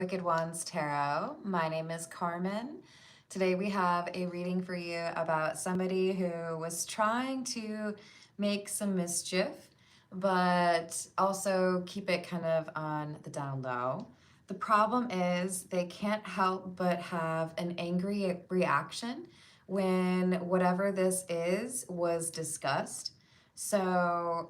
Wicked Ones Tarot. My name is Carmen. Today we have a reading for you about somebody who was trying to make some mischief, but also keep it kind of on the down low. The problem is they can't help but have an angry reaction when whatever this is was discussed. So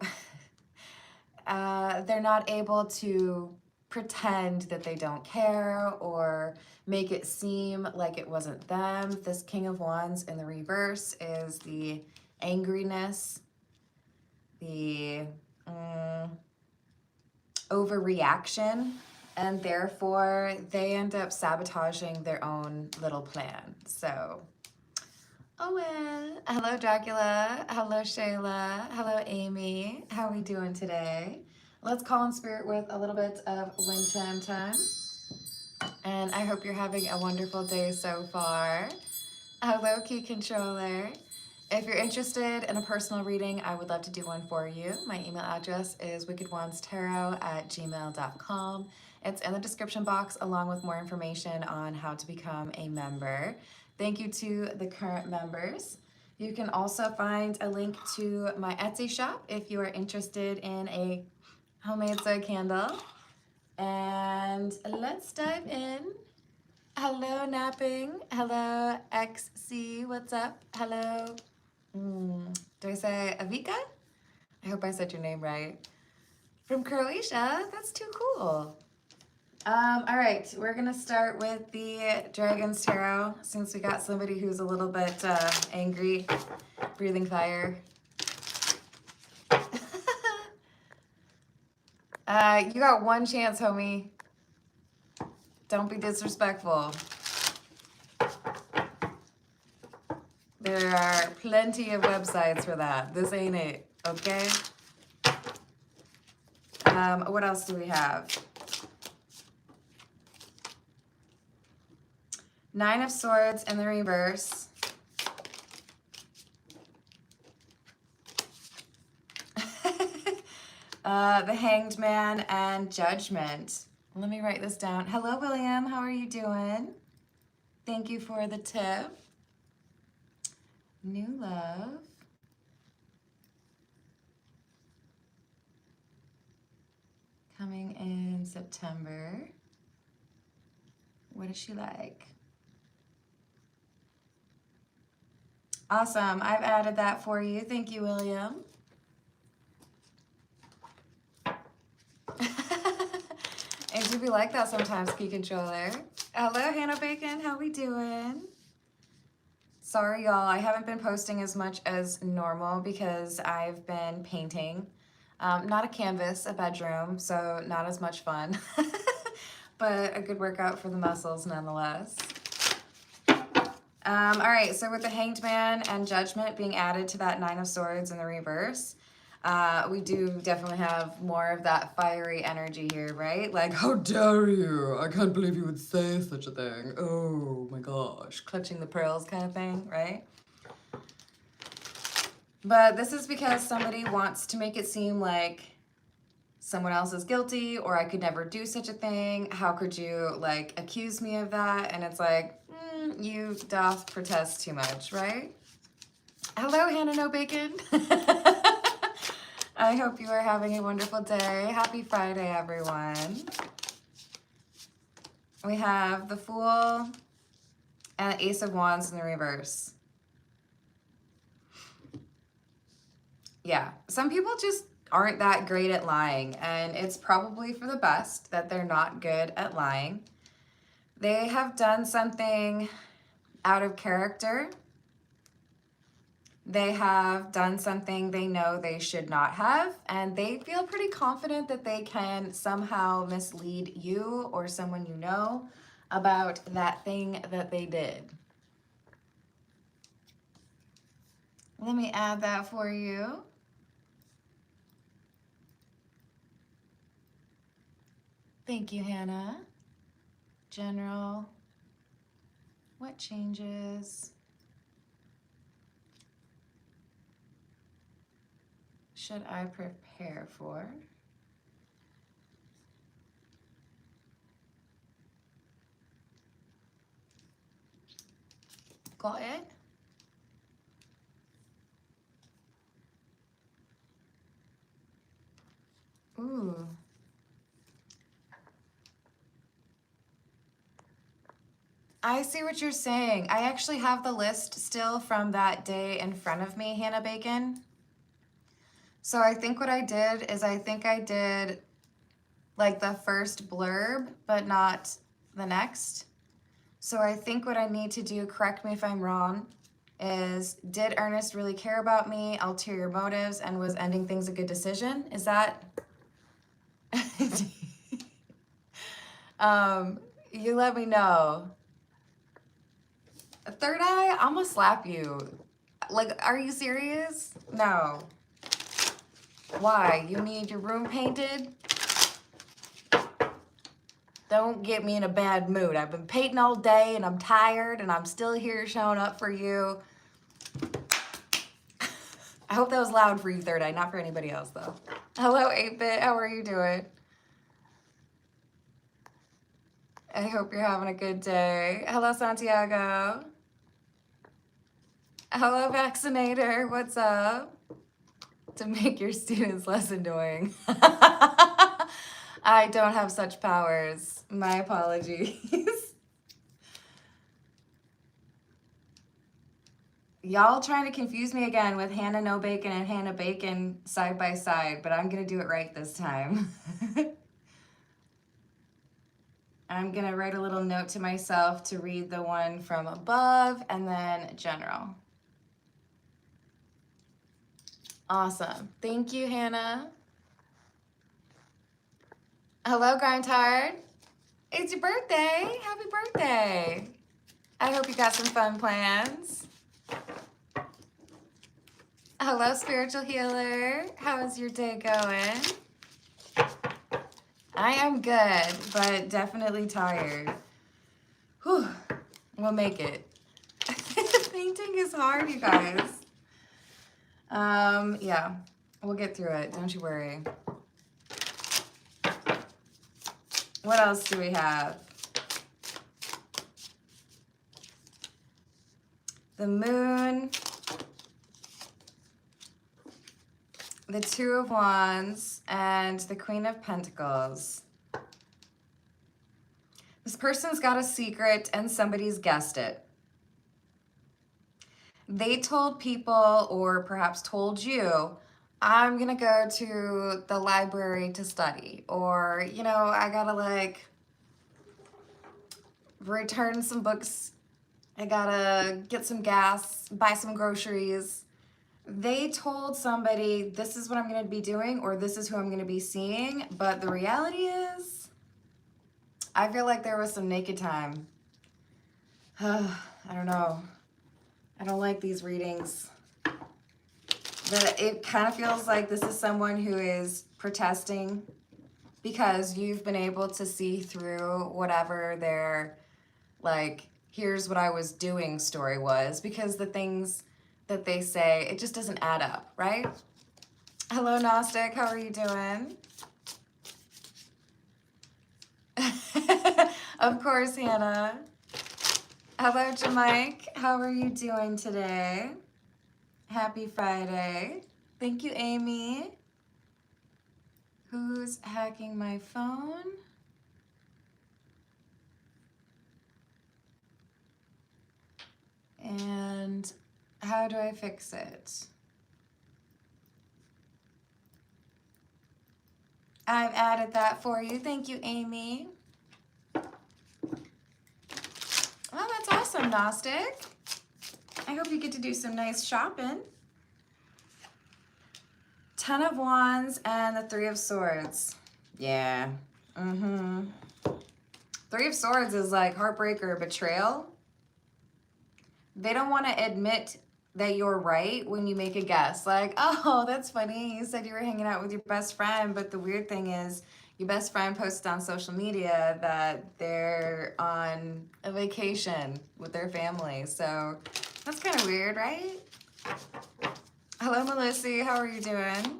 they're not able to pretend that they don't care or make it seem like it wasn't them. This King of Wands in the reverse is the angriness, the overreaction, and therefore they end up sabotaging their own little plan. So, oh well. Hello, Dracula. Hello, Shayla. Hello, Amy. How are we doing today? Let's call in spirit with a little bit of wind chime time. And I hope you're having a wonderful day so far. Hello, Key Controller. If you're interested in a personal reading, I would love to do one for you. My email address is wickedwandstarot@gmail.com. It's in the description box along with more information on how to become a member. Thank you to the current members. You can also find a link to my Etsy shop if you are interested in a homemade soy candle. And let's dive in. Hello, Napping. Hello, XC. What's up? Hello. Do I say Avika? I hope I said your name right. From Croatia. That's too cool. All right, we're gonna start with the Dragon's Tarot since we got somebody who's a little bit angry, breathing fire. You got one chance, homie. Don't be disrespectful. There are plenty of websites for that. This ain't it, okay? What else do we have? Nine of Swords in the reverse. The Hanged Man and Judgment. Let me write this down. Hello, William. How are you doing? Thank you for the tip. New love. Coming in September. What is she like? Awesome. I've added that for you. Thank you, William. It do be like that sometimes, Key Controller. Hello, Hannah Bacon. How we doing? Sorry, y'all. I haven't been posting as much as normal because I've been painting. Not a canvas, a bedroom, so not as much fun. But a good workout for the muscles nonetheless. All right, so with the Hanged Man and Judgment being added to that Nine of Swords in the reverse, we do definitely have more of that fiery energy here, right? Like, how dare you? I can't believe you would say such a thing. Oh my gosh, clutching the pearls kind of thing, right? But this is because somebody wants to make it seem like someone else is guilty, or I could never do such a thing. How could you, like, accuse me of that? And it's like, you doth protest too much, right? Hello, Hannah No Bacon. I hope you are having a wonderful day. Happy Friday, everyone. We have the Fool and the Ace of Wands in the reverse. Yeah, some people just aren't that great at lying, and it's probably for the best that they're not good at lying. They have done something out of character. They have done something they know they should not have, and they feel pretty confident that they can somehow mislead you or someone you know about that thing that they did. Let me add that for you. Thank you, Hannah. General, what changes should I prepare for? Got it? Ooh. I see what you're saying. I actually have the list still from that day in front of me, Hannah Bacon. So I think what I did is I think I did like the first blurb, but not the next. So I think what I need to do, correct me if I'm wrong, is did Ernest really care about me, ulterior motives, and was ending things a good decision? Is that? You let me know. Third eye, I'm gonna slap you. Like, are you serious? No. Why? You need your room painted? Don't get me in a bad mood. I've been painting all day and I'm tired and I'm still here showing up for you. I hope that was loud for you, third eye, not for anybody else though. Hello, 8-Bit, how are you doing? I hope you're having a good day. Hello, Santiago. Hello, Vaccinator, what's up? To make your students less annoying. I don't have such powers. My apologies. Y'all trying to confuse me again with Hannah No Bacon and Hannah Bacon side by side, but I'm gonna do it right this time. I'm gonna write a little note to myself to read the one from above and then general. Awesome. Thank you, Hannah. Hello, Grindhard. It's your birthday. Happy birthday. I hope you got some fun plans. Hello, spiritual healer. How is your day going? I am good, but definitely tired. Whew. We'll make it. Painting is hard, you guys. Yeah, we'll get through it. Don't you worry. What else do we have? The moon, the Two of Wands, and the Queen of Pentacles. This person's got a secret and somebody's guessed it. They told people, or perhaps told you, I'm gonna go to the library to study, or, you know, I gotta like return some books, I gotta get some gas, buy some groceries. They told somebody, this is what I'm gonna be doing, or this is who I'm gonna be seeing, but the reality is, I feel like there was some naked time. I don't know. I don't like these readings. It kind of feels like this is someone who is protesting because you've been able to see through whatever their, like, here's what I was doing story was, because the things that they say, it just doesn't add up, right? Hello, Gnostic, how are you doing? Of course, Hannah. Hello, Jamike, how are you doing today? Happy Friday. Thank you, Amy. Who's hacking my phone? And how do I fix it? I've added that for you. Thank you, Amy. Well, that's awesome, Gnostic. I hope you get to do some nice shopping. Ten of Wands and the Three of Swords. Yeah. Three of Swords is like heartbreak or betrayal. They don't want to admit that you're right when you make a guess. Like, oh, that's funny. You said you were hanging out with your best friend, but the weird thing is your best friend posted on social media that they're on a vacation with their family. So that's kind of weird, right? Hello, Melissa. How are you doing?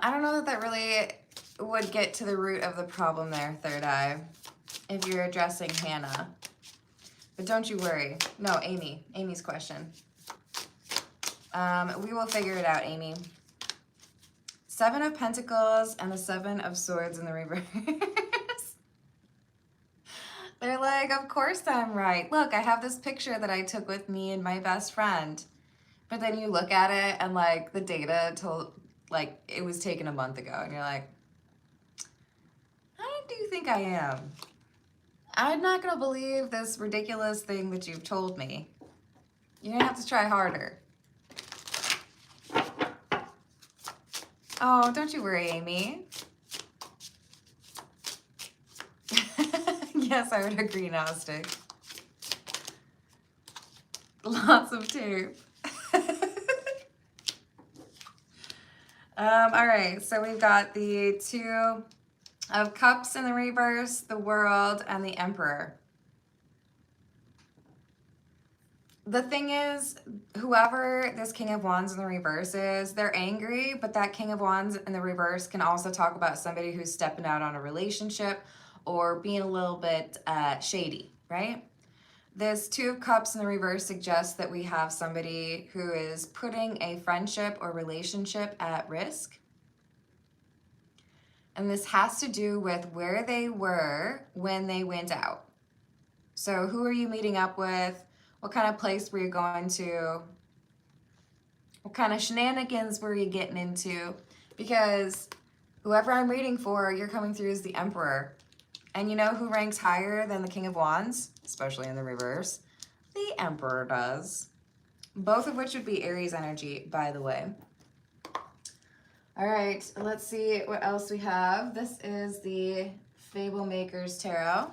I don't know that really would get to the root of the problem there, third eye, if you're addressing Hannah. But don't you worry. No, Amy. Amy's question. We will figure it out, Amy. Seven of Pentacles and the Seven of Swords in the reverse. They're like, of course I'm right. Look, I have this picture that I took with me and my best friend. But then you look at it and like the data told, like it was taken a month ago. And you're like, how do you think I am? I'm not going to believe this ridiculous thing that you've told me. You're going to have to try harder. Oh, don't you worry, Amy. Yes, I would agree, Gnostic. Lots of tape. All right, so we've got the Two of Cups in the reverse, the World, and the Emperor. The thing is, whoever this King of Wands in the reverse is, they're angry, but that King of Wands in the reverse can also talk about somebody who's stepping out on a relationship or being a little bit shady, right? This Two of Cups in the reverse suggests that we have somebody who is putting a friendship or relationship at risk. And this has to do with where they were when they went out. So who are you meeting up with? What kind of place were you going to? What kind of shenanigans were you getting into? Because whoever I'm reading for, you're coming through as the Emperor. And you know who ranks higher than the King of Wands, especially in the reverse? The Emperor does. Both of which would be Aries energy, by the way. All right, let's see what else we have. This is the Fable Makers Tarot.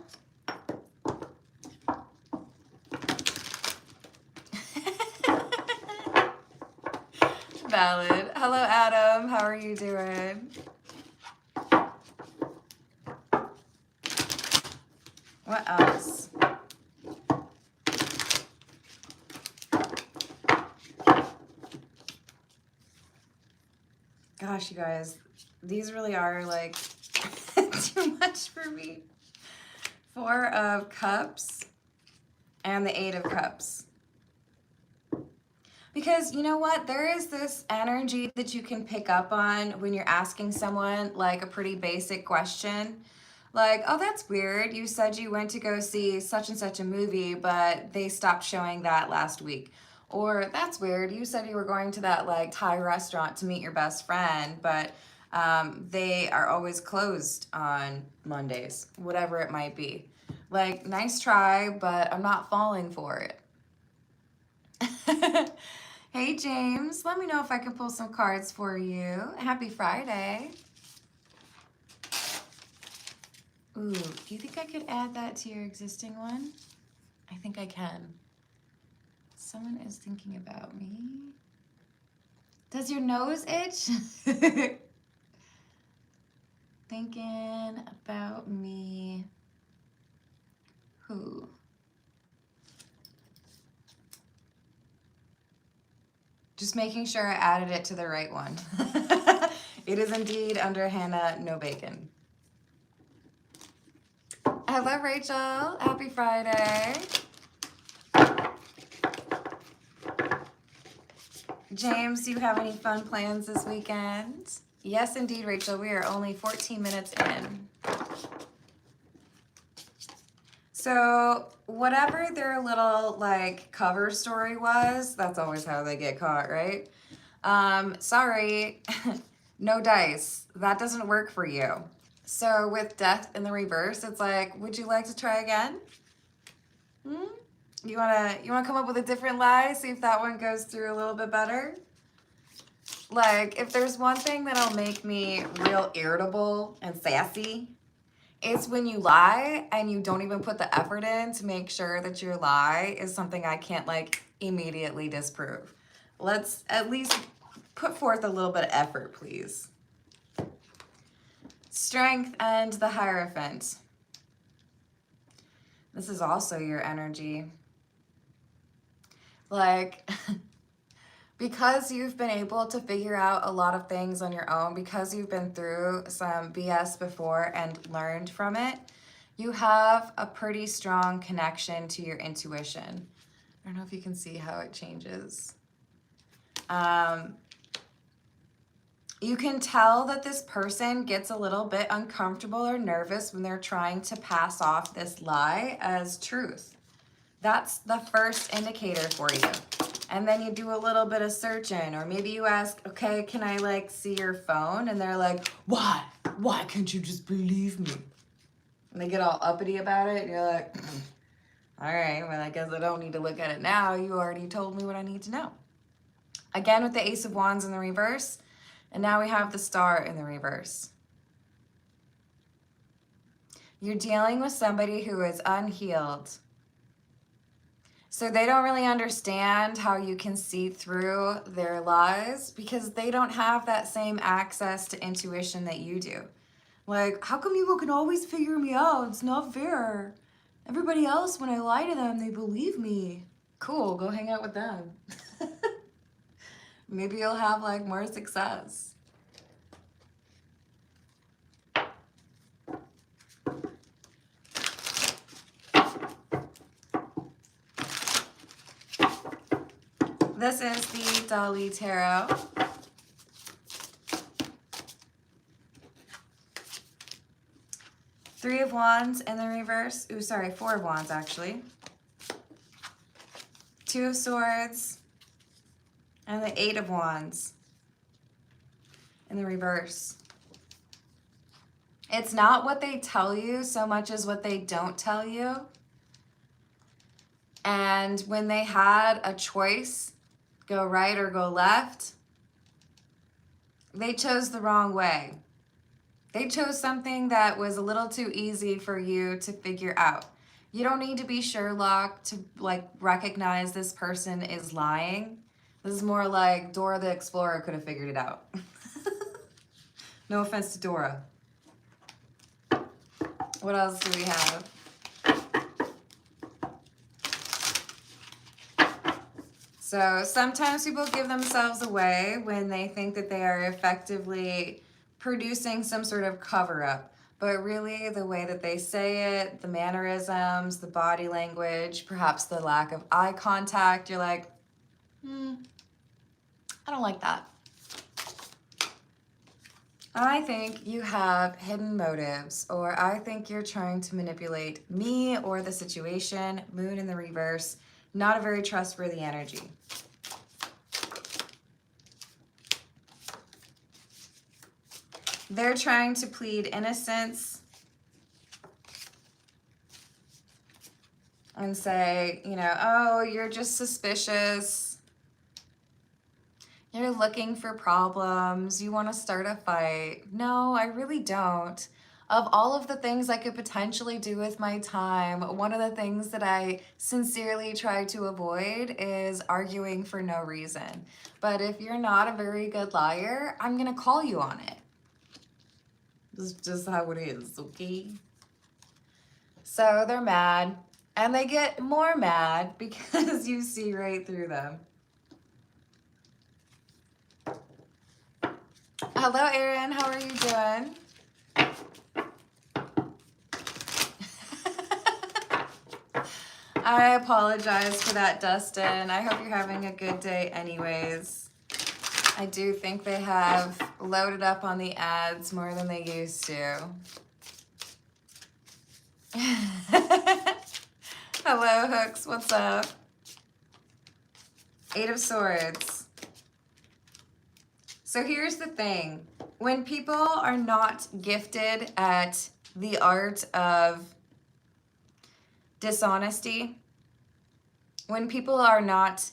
Valid. Hello, Adam. How are you doing? What else? Gosh, you guys, these really are like too much for me. Four of Cups and the Eight of Cups. Because you know what? There is this energy that you can pick up on when you're asking someone like a pretty basic question. Like, oh, that's weird. You said you went to go see such and such a movie, but they stopped showing that last week. Or that's weird. You said you were going to that like Thai restaurant to meet your best friend, but they are always closed on Mondays, whatever it might be. Like, nice try, but I'm not falling for it. Hey, James, let me know if I can pull some cards for you. Happy Friday. Ooh, do you think I could add that to your existing one? I think I can. Someone is thinking about me. Does your nose itch? Thinking about me. Who? Just making sure I added it to the right one. It is indeed under Hannah No Bacon. Hello, Rachel. Happy Friday. James, do you have any fun plans this weekend? Yes, indeed, Rachel. We are only 14 minutes in. So whatever their little like cover story was, that's always how they get caught, right? Sorry, no dice. That doesn't work for you. So with Death in the reverse, it's like, would you like to try again? You wanna come up with a different lie, see if that one goes through a little bit better? Like, if there's one thing that'll make me real irritable and sassy, it's when you lie and you don't even put the effort in to make sure that your lie is something I can't like immediately disprove. Let's at least put forth a little bit of effort, please. Strength and the Hierophant. This is also your energy. Like, Because you've been able to figure out a lot of things on your own, because you've been through some BS before and learned from it, you have a pretty strong connection to your intuition. I don't know if you can see how it changes. You can tell that this person gets a little bit uncomfortable or nervous when they're trying to pass off this lie as truth. That's the first indicator for you. And then you do a little bit of searching, or maybe you ask, okay, can I like see your phone? And they're like, why? Why can't you just believe me? And they get all uppity about it. And you're like, all right, well, I guess I don't need to look at it now. You already told me what I need to know. Again, with the Ace of Wands in the reverse. And now we have the Star in the reverse. You're dealing with somebody who is unhealed. So they don't really understand how you can see through their lies because they don't have that same access to intuition that you do. Like, how come people can always figure me out? It's not fair. Everybody else, when I lie to them, they believe me. Cool, go hang out with them. Maybe you'll have like more success. This is the Dali Tarot. Three of Wands in the reverse. Ooh, sorry, Four of Wands actually. Two of Swords. And the Eight of Wands in the reverse. It's not what they tell you so much as what they don't tell you. And when they had a choice, go right or go left, they chose the wrong way. They chose something that was a little too easy for you to figure out. You don't need to be Sherlock to like recognize this person is lying. This is more like Dora the Explorer could have figured it out. No offense to Dora. What else do we have? So sometimes people give themselves away when they think that they are effectively producing some sort of cover-up. But really the way that they say it, the mannerisms, the body language, perhaps the lack of eye contact, you're like, I don't like that. I think you have hidden motives, or I think you're trying to manipulate me or the situation. Moon in the reverse, not a very trustworthy energy. They're trying to plead innocence and say, you know, oh, you're just suspicious. You're looking for problems. You want to start a fight. No, I really don't. Of all of the things I could potentially do with my time, one of the things that I sincerely try to avoid is arguing for no reason. But if you're not a very good liar, I'm going to call you on it. This is just how it is, okay? So they're mad, and they get more mad because you see right through them. Hello, Erin. How are you doing? I apologize for that, Dustin. I hope you're having a good day anyways. I do think they have loaded up on the ads more than they used to. Hello, Hooks. What's up? Eight of Swords. So here's the thing. When people are not gifted at the art of dishonesty, when people are not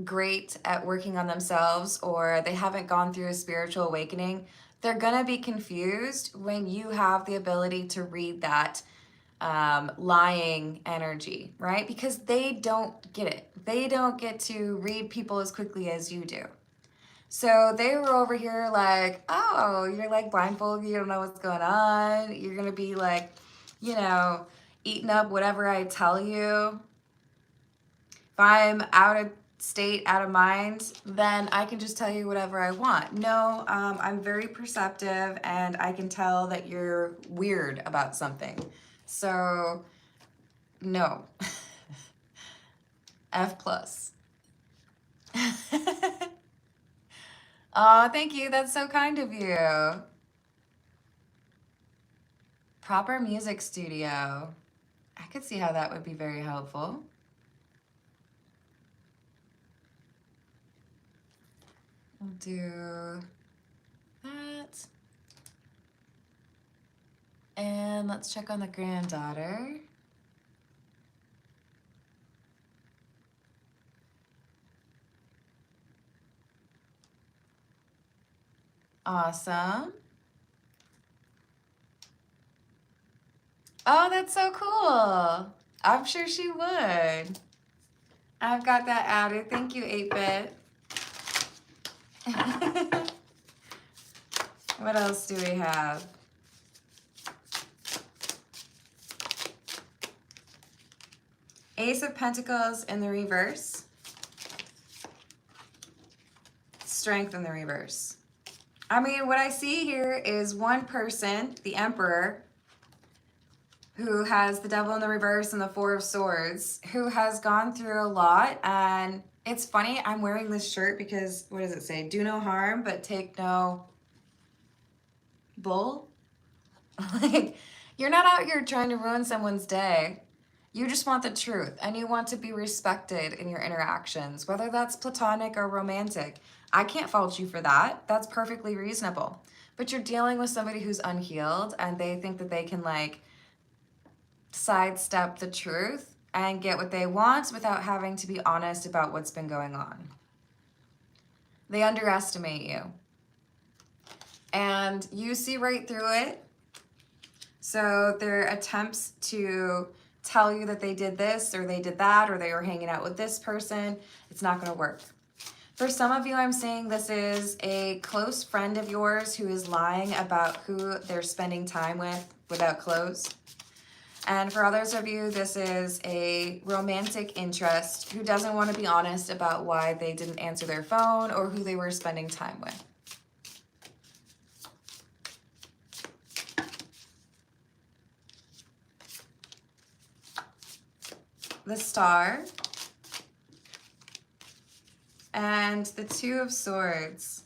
great at working on themselves or they haven't gone through a spiritual awakening, they're gonna be confused when you have the ability to read that lying energy, right? Because they don't get it. They don't get to read people as quickly as you do. So they were over here like, oh, you're like blindfolded, you don't know what's going on. You're gonna be like, you know, eating up whatever I tell you. If I'm out of state, out of mind, then I can just tell you whatever I want. No, I'm very perceptive and I can tell that you're weird about something. So, no. F plus. Oh, thank you. That's so kind of you. Proper music studio. I could see how that would be very helpful. We'll do that. And let's check on the granddaughter. Awesome. Oh, that's so cool. I'm sure she would. I've got that added. Thank you, 8-Bit. What else do we have? Ace of Pentacles in the reverse. Strength in the reverse. I mean, what I see here is one person, the Emperor, who has the Devil in the reverse and the Four of Swords, who has gone through a lot. And it's funny, I'm wearing this shirt because, what does it say? Do no harm, but take no bull. Like, you're not out here trying to ruin someone's day. You just want the truth and you want to be respected in your interactions, whether that's platonic or romantic. I can't fault you for that. That's perfectly reasonable. But you're dealing with somebody who's unhealed and they think that they can like sidestep the truth and get what they want without having to be honest about what's been going on. They underestimate you. And you see right through it. So their attempts to tell you that they did this or they did that or they were hanging out with this person, it's not going to work. For some of you, I'm saying this is a close friend of yours who is lying about who they're spending time with without clothes. And for others of you, this is a romantic interest who doesn't want to be honest about why they didn't answer their phone or who they were spending time with. The Star, and the Two of Swords.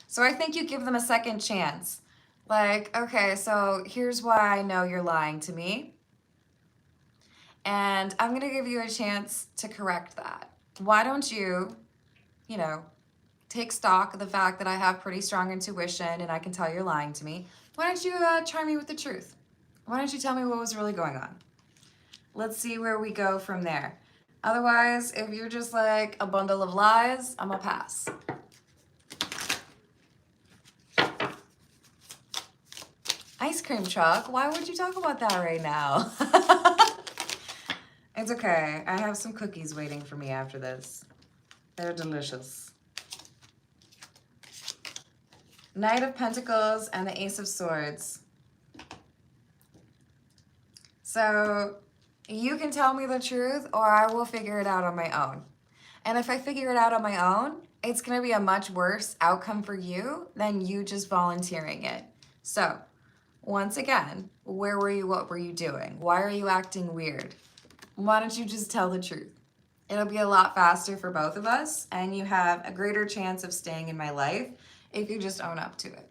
So I think you give them a second chance. Like, okay, so here's why I know you're lying to me. And I'm going to give you a chance to correct that. Why don't you, take stock of the fact that I have pretty strong intuition and I can tell you're lying to me. Why don't you try me with the truth? Why don't you tell me what was really going on? Let's see where we go from there. Otherwise, if you're just like a bundle of lies, I'm gonna pass. Ice cream truck? Why would you talk about that right now? It's okay. I have some cookies waiting for me after this. They're delicious. Knight of Pentacles and the Ace of Swords. So you can tell me the truth or I will figure it out on my own. And if I figure it out on my own, it's going to be a much worse outcome for you than you just volunteering it. So once again, where were you? What were you doing? Why are you acting weird? Why don't you just tell the truth? It'll be a lot faster for both of us and you have a greater chance of staying in my life if you just own up to it.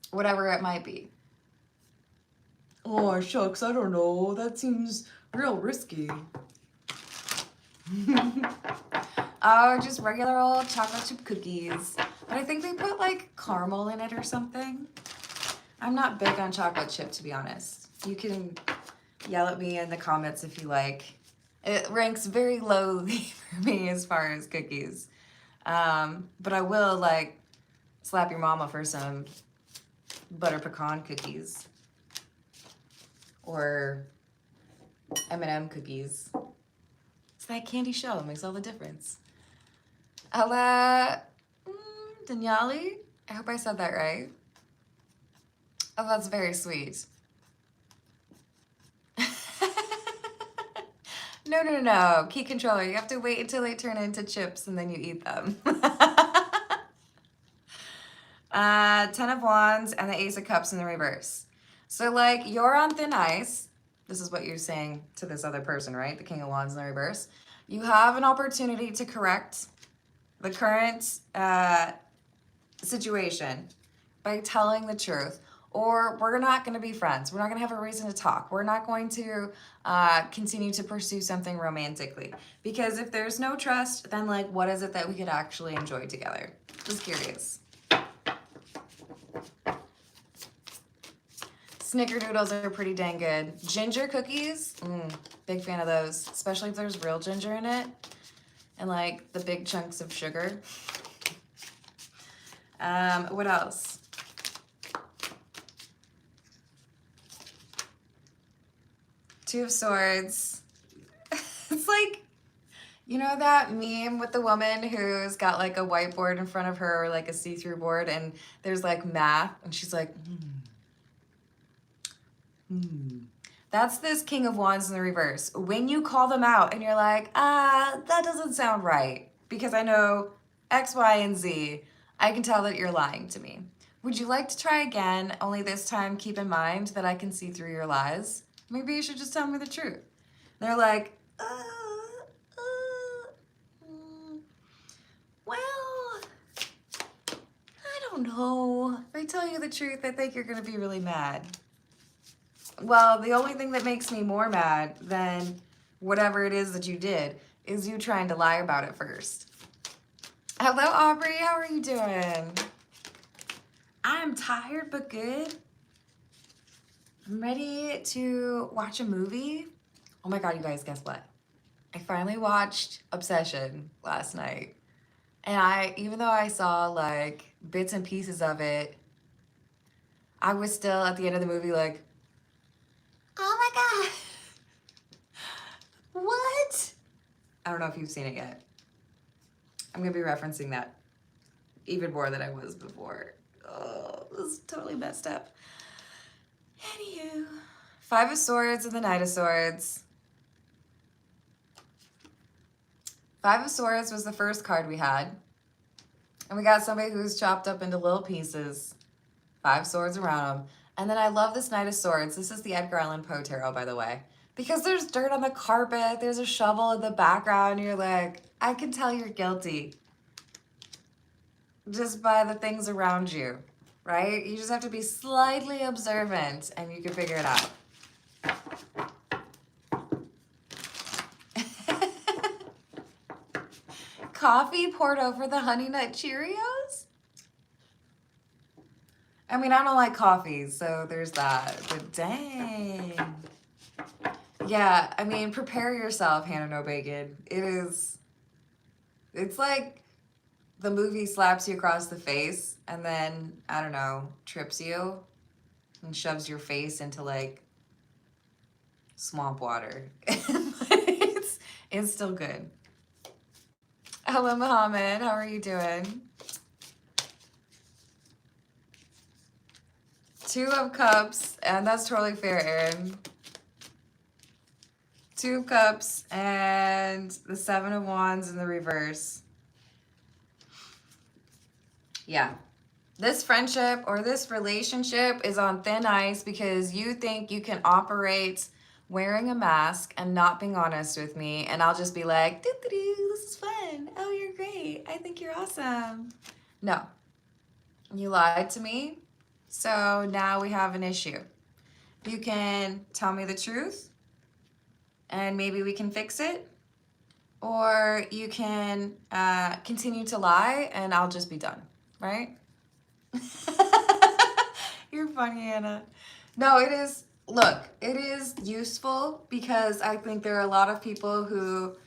Whatever it might be. Oh, shucks, I don't know. That seems real risky. Oh, just regular old chocolate chip cookies. But I think they put like caramel in it or something. I'm not big on chocolate chip, to be honest. You can yell at me in the comments if you like. It ranks very lowly for me as far as cookies. But I will like slap your mama for some butter pecan cookies. Or M&M cookies. It's that candy shell that makes all the difference. Ella Daniali? I hope I said that right. Oh, that's very sweet. No. Key controller. You have to wait until they turn into chips and then you eat them. Ten of Wands and the Ace of Cups in the reverse. So like you're on thin ice. This is what you're saying to this other person, right? The King of Wands in the reverse. You have an opportunity to correct the current situation by telling the truth, or we're not going to be friends. We're not going to have a reason to talk. We're not going to continue to pursue something romantically. Because if there's no trust, then like what is it that we could actually enjoy together? Just curious. Snickerdoodles are pretty dang good. Ginger cookies, big fan of those, especially if there's real ginger in it and like the big chunks of sugar. What else? Two of Swords. It's like, you know that meme with the woman who's got like a whiteboard in front of her or like a see-through board and there's like math and she's like, That's this King of Wands in the reverse. When you call them out and you're like, that doesn't sound right because I know X, Y, and Z, I can tell that you're lying to me. Would you like to try again? Only this time keep in mind that I can see through your lies. Maybe you should just tell me the truth. They're like, well, I don't know. If I tell you the truth, I think you're gonna be really mad. Well, the only thing that makes me more mad than whatever it is that you did is you trying to lie about it first. Hello, Aubrey. How are you doing? I'm tired but good. I'm ready to watch a movie. Oh my God, you guys, guess what? I finally watched Obsession last night. And even though I saw like bits and pieces of it, I was still at the end of the movie like, oh my God, what? I don't know if you've seen it yet. I'm gonna be referencing that even more than I was before. Oh, this is totally messed up. Anywho, Five of Swords and the Knight of Swords. Five of Swords was the first card we had. And we got somebody who's chopped up into little pieces. Five swords around them. And then I love this Knight of Swords. This is the Edgar Allan Poe tarot, by the way. Because there's dirt on the carpet, there's a shovel in the background, and you're like, I can tell you're guilty. Just by the things around you, right? You just have to be slightly observant and you can figure it out. Coffee poured over the Honey Nut Cheerios? I mean, I don't like coffee, so there's that, but dang. Yeah, I mean, prepare yourself, Hannah No Bacon. It's like the movie slaps you across the face and then, I don't know, trips you and shoves your face into like swamp water. It's still good. Hello, Mohammed. How are you doing? Two of Cups, and that's totally fair, Erin. Two of Cups and the Seven of Wands in the reverse. Yeah. This friendship or this relationship is on thin ice because you think you can operate wearing a mask and not being honest with me, and I'll just be like, doo-doo-doo, this is fun. Oh, you're great. I think you're awesome. No. You lied to me, so now we have an issue. You can tell me the truth, and maybe we can fix it, or you can continue to lie, and I'll just be done, right? You're funny, Anna. No, it is. Look, it is useful because I think there are a lot of people who,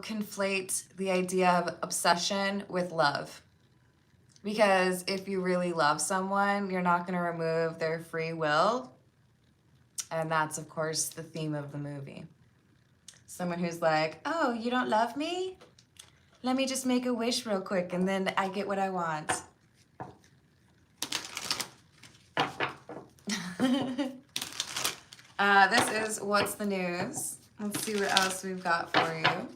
conflate the idea of obsession with love. Because if you really love someone, you're not going to remove their free will. And that's, of course, the theme of the movie. Someone who's like, oh, you don't love me? Let me just make a wish real quick and then I get what I want. This is What's the News. Let's see what else we've got for you.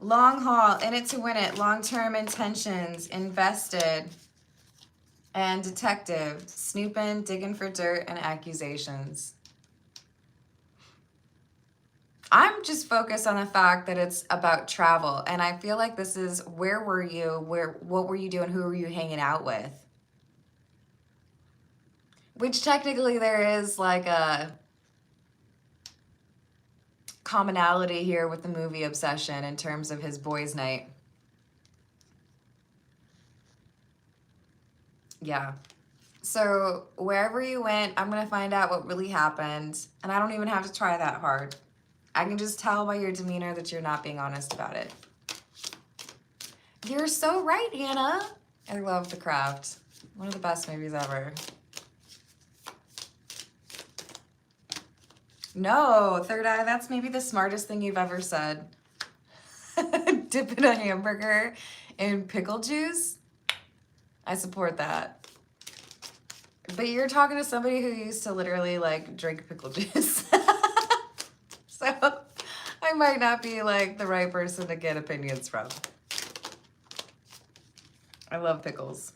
Long haul, in it to win it, long-term intentions, invested, and detective, snooping, digging for dirt, and accusations. I'm just focused on the fact that it's about travel, and I feel like this is where were you, what were you doing, who were you hanging out with? Which technically there is like a commonality here with the movie Obsession in terms of his boys' night. Yeah. So wherever you went, I'm going to find out what really happened, and I don't even have to try that hard. I can just tell by your demeanor that you're not being honest about it. You're so right, Hannah. I love The Craft. One of the best movies ever. No, third eye, that's maybe the smartest thing you've ever said. Dipping a hamburger in pickle juice? I support that. But you're talking to somebody who used to literally like drink pickle juice. So I might not be like the right person to get opinions from. I love pickles.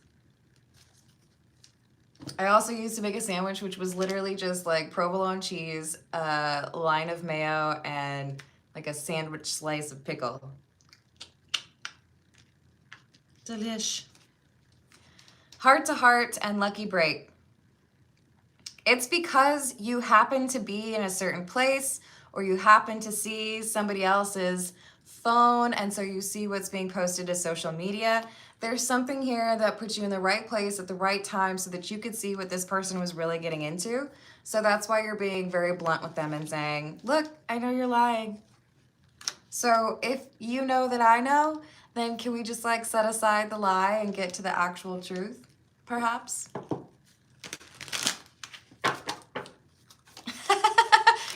I also used to make a sandwich which was literally just like provolone cheese, a line of mayo, and like a sandwich slice of pickle. Delish. Heart to heart and lucky break. It's because you happen to be in a certain place, or you happen to see somebody else's phone, and so you see what's being posted to social media. There's something here that puts you in the right place at the right time so that you could see what this person was really getting into. So that's why you're being very blunt with them and saying, look, I know you're lying. So if you know that I know, then can we just like set aside the lie and get to the actual truth, perhaps?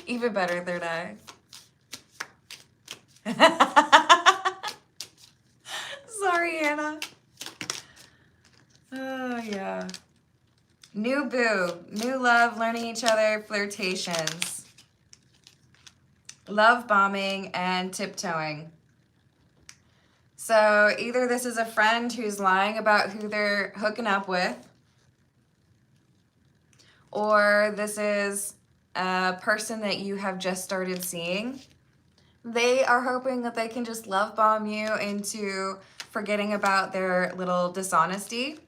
Even better, third eye. Sorry, Anna. Oh, yeah. New boo, new love, learning each other, flirtations, love bombing, and tiptoeing. So either this is a friend who's lying about who they're hooking up with, or this is a person that you have just started seeing. They are hoping that they can just love bomb you into forgetting about their little dishonesty.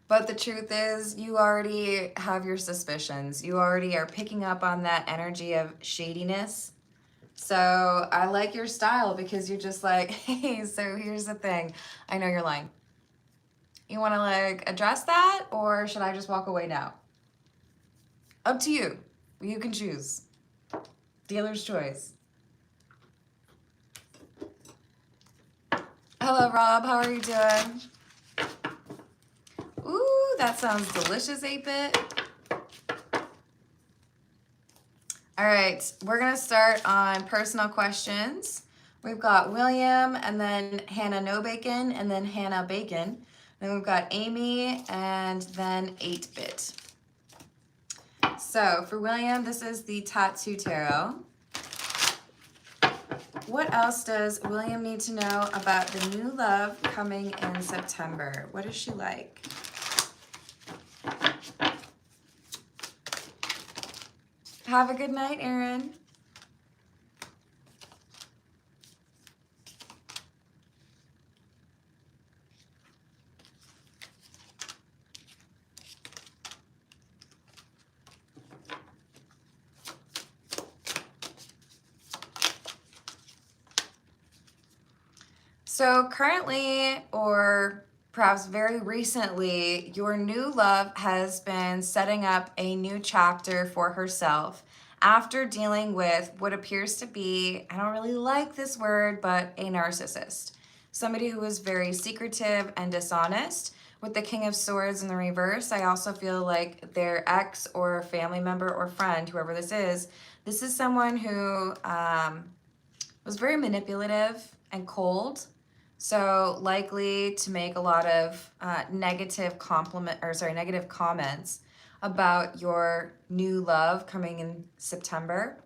But the truth is, you already have your suspicions. You already are picking up on that energy of shadiness. So I like your style because you're just like, hey, so here's the thing. I know you're lying. You want to like address that, or should I just walk away now? Up to you. You can choose. Dealer's choice. Hello, Rob. How are you doing? Ooh, that sounds delicious, 8-bit. All right, we're gonna start on personal questions. We've got William, and then Hannah No Bacon, and then Hannah Bacon. Then we've got Amy, and then 8-bit. So for William, this is the Tattoo Tarot. What else does William need to know about the new love coming in September? What is she like? Have a good night, Erin. So currently, or perhaps very recently, your new love has been setting up a new chapter for herself after dealing with what appears to be, I don't really like this word, but a narcissist. Somebody who is very secretive and dishonest. With the King of Swords in the reverse, I also feel like their ex or family member or friend, whoever this is someone who was very manipulative and cold. So likely to make a lot of negative comments about your new love coming in September.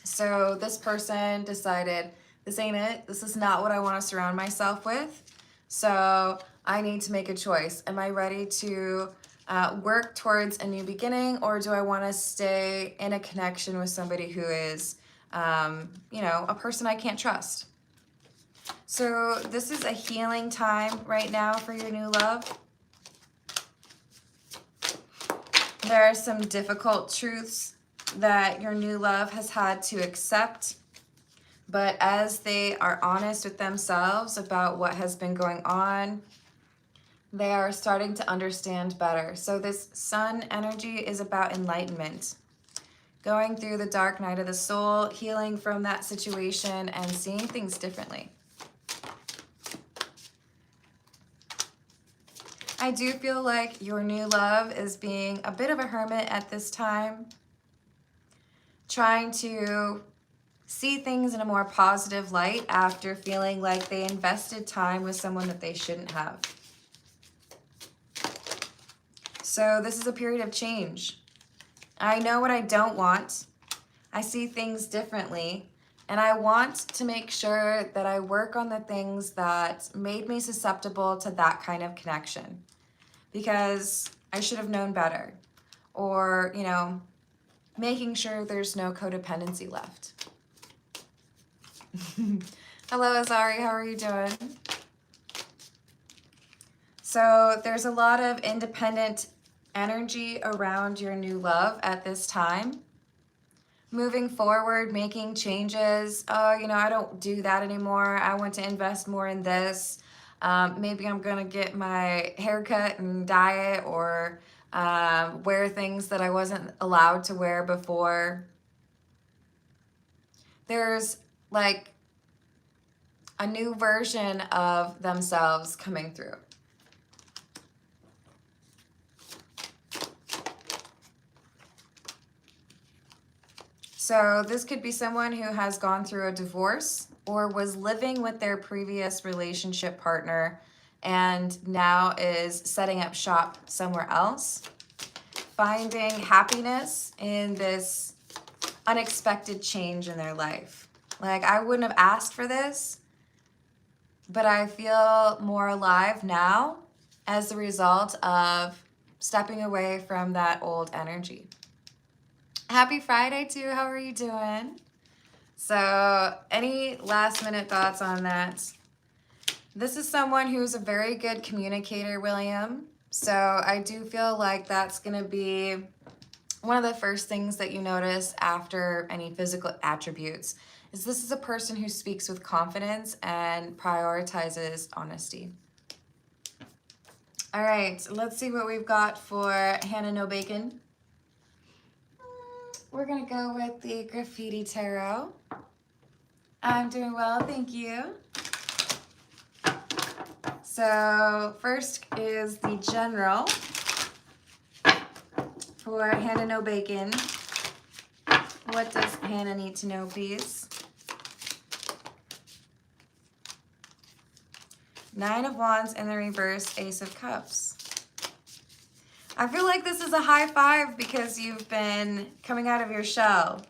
So this person decided, this ain't it. This is not what I want to surround myself with. So I need to make a choice. Am I ready to work towards a new beginning, or do I want to stay in a connection with somebody who is, a person I can't trust? So this is a healing time right now for your new love. There are some difficult truths that your new love has had to accept, but as they are honest with themselves about what has been going on, they are starting to understand better. So this sun energy is about enlightenment, going through the dark night of the soul, healing from that situation and seeing things differently. I do feel like your new love is being a bit of a hermit at this time, trying to see things in a more positive light after feeling like they invested time with someone that they shouldn't have. So this is a period of change. I know what I don't want. I see things differently, and I want to make sure that I work on the things that made me susceptible to that kind of connection, because I should have known better, or, making sure there's no codependency left. Hello, Azari, how are you doing? So there's a lot of independent energy around your new love at this time. Moving forward, making changes. Oh, I don't do that anymore. I want to invest more in this. Maybe I'm gonna get my hair cut and dye it, or wear things that I wasn't allowed to wear before. There's like a new version of themselves coming through. So this could be someone who has gone through a divorce or was living with their previous relationship partner and now is setting up shop somewhere else, finding happiness in this unexpected change in their life. Like, I wouldn't have asked for this, but I feel more alive now as a result of stepping away from that old energy. Happy Friday too, how are you doing? So any last minute thoughts on that? This is someone who's a very good communicator, William. So I do feel like that's gonna be one of the first things that you notice after any physical attributes, is this is a person who speaks with confidence and prioritizes honesty. All right, let's see what we've got for Hannah No Bacon. We're gonna go with the Graffiti Tarot. I'm doing well, thank you. So first is the General for Hannah No Bacon. What does Hannah need to know, please? Nine of Wands in the reverse, Ace of Cups. I feel like this is a high five because you've been coming out of your shell,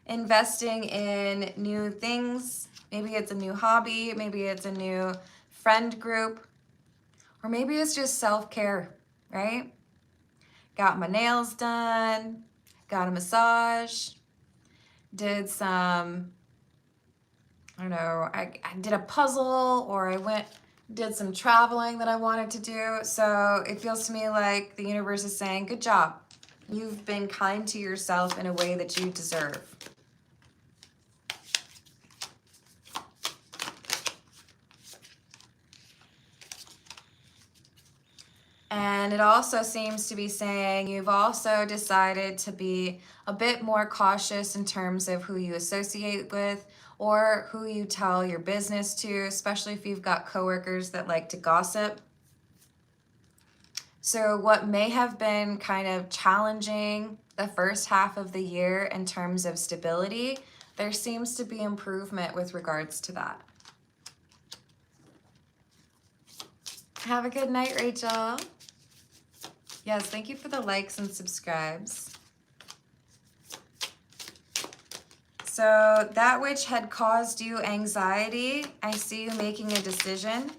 investing in new things. Maybe it's a new hobby, maybe it's a new friend group, or maybe it's just self-care, right? Got my nails done, got a massage, did some, I don't know, I did a puzzle, or I did some traveling that I wanted to do. So it feels to me like the universe is saying, good job. You've been kind to yourself in a way that you deserve. And it also seems to be saying you've also decided to be a bit more cautious in terms of who you associate with or who you tell your business to, especially if you've got coworkers that like to gossip. So what may have been kind of challenging the first half of the year in terms of stability, there seems to be improvement with regards to that. Have a good night, Rachel. Yes, thank you for the likes and subscribes. So that which had caused you anxiety, I see you making a decision.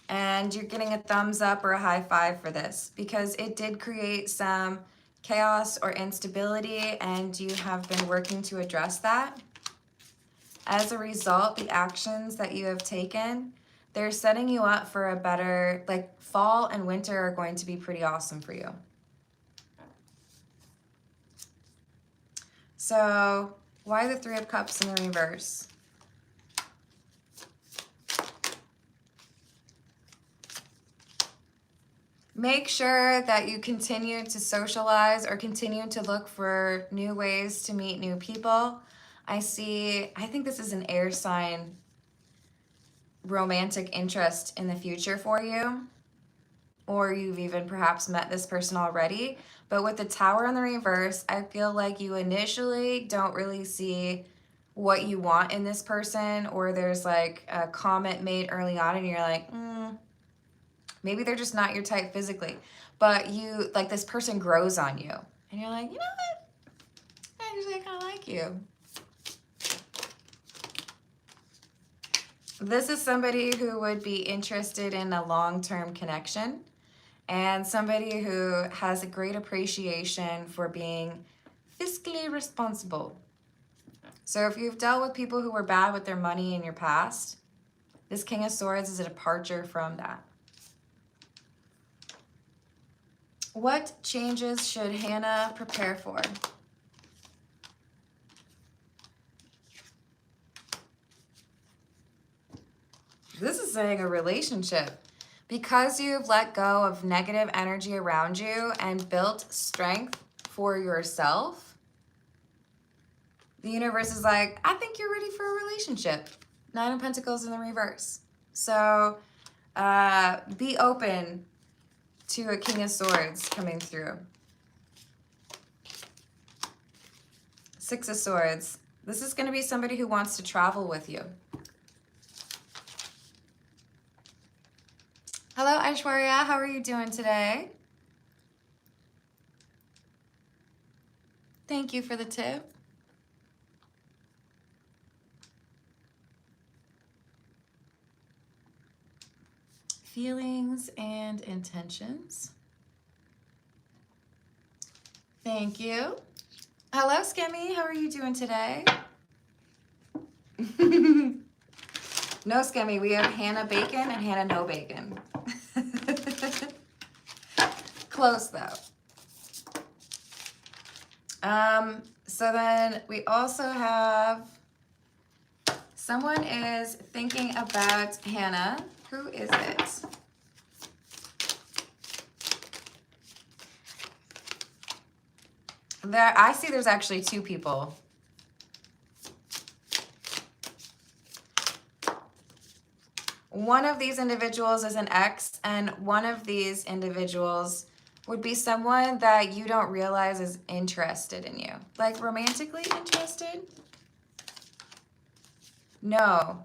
And you're getting a thumbs up or a high five for this because it did create some chaos or instability and you have been working to address that. As a result, the actions that you have taken, they're setting you up for a better, like fall and winter are going to be pretty awesome for you. So why the Three of Cups in the reverse? Make sure that you continue to socialize or continue to look for new ways to meet new people. I think this is an air sign romantic interest in the future for you. Or you've even perhaps met this person already. But with the Tower in the reverse, I feel like you initially don't really see what you want in this person, or there's like a comment made early on and you're like, maybe they're just not your type physically, but you, like this person grows on you and you're like, you know what? Actually, I kind of like you. This is somebody who would be interested in a long-term connection and somebody who has a great appreciation for being fiscally responsible. So if you've dealt with people who were bad with their money in your past, this King of Swords is a departure from that. What changes should Hannah prepare for? This is saying a relationship. Because you've let go of negative energy around you and built strength for yourself, the universe is like, I think you're ready for a relationship. Nine of Pentacles in the reverse. So be open to a King of Swords coming through. Six of Swords. This is going to be somebody who wants to travel with you. Hello, Aishwarya. How are you doing today? Thank you for the tip. Feelings and intentions. Thank you. Hello, Skimmy. How are you doing today? No, Skimmy. We have Hannah Bacon and Hannah No Bacon. Close, though. So then we also have someone is thinking about Hannah. Who is it? I see there's actually two people. One of these individuals is an ex, and one of these individuals would be someone that you don't realize is interested in you. Like romantically interested? No.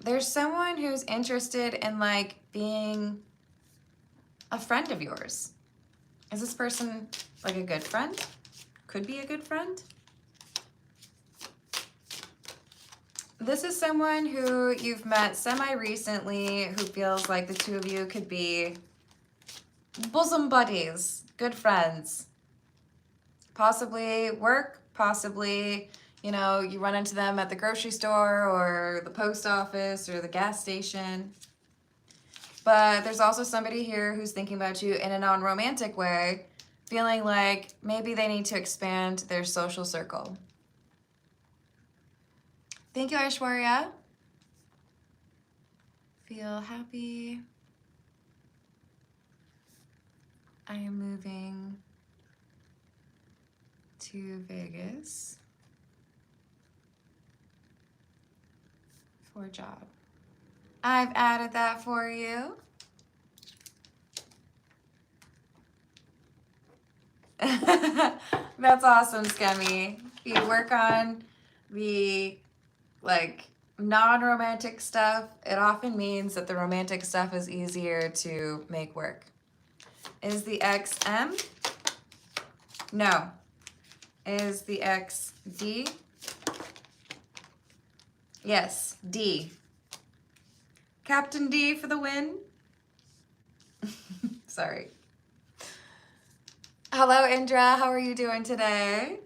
There's someone who's interested in like being a friend of yours. Is this person like a good friend? Could be a good friend. This is someone who you've met semi-recently who feels like the two of you could be bosom buddies, good friends. Possibly work, possibly, you know, you run into them at the grocery store or the post office or the gas station. But there's also somebody here who's thinking about you in a non-romantic way, feeling like maybe they need to expand their social circle. Thank you, Aishwarya. Feel happy. I am moving to Vegas for a job. I've added that for you. That's awesome, Skemmy. You work on the, like, non-romantic stuff, it often means that the romantic stuff is easier to make work. Is the X M? No. Is the X D? Yes, D. Captain D for the win. Sorry. Hello, Indra. How are you doing today?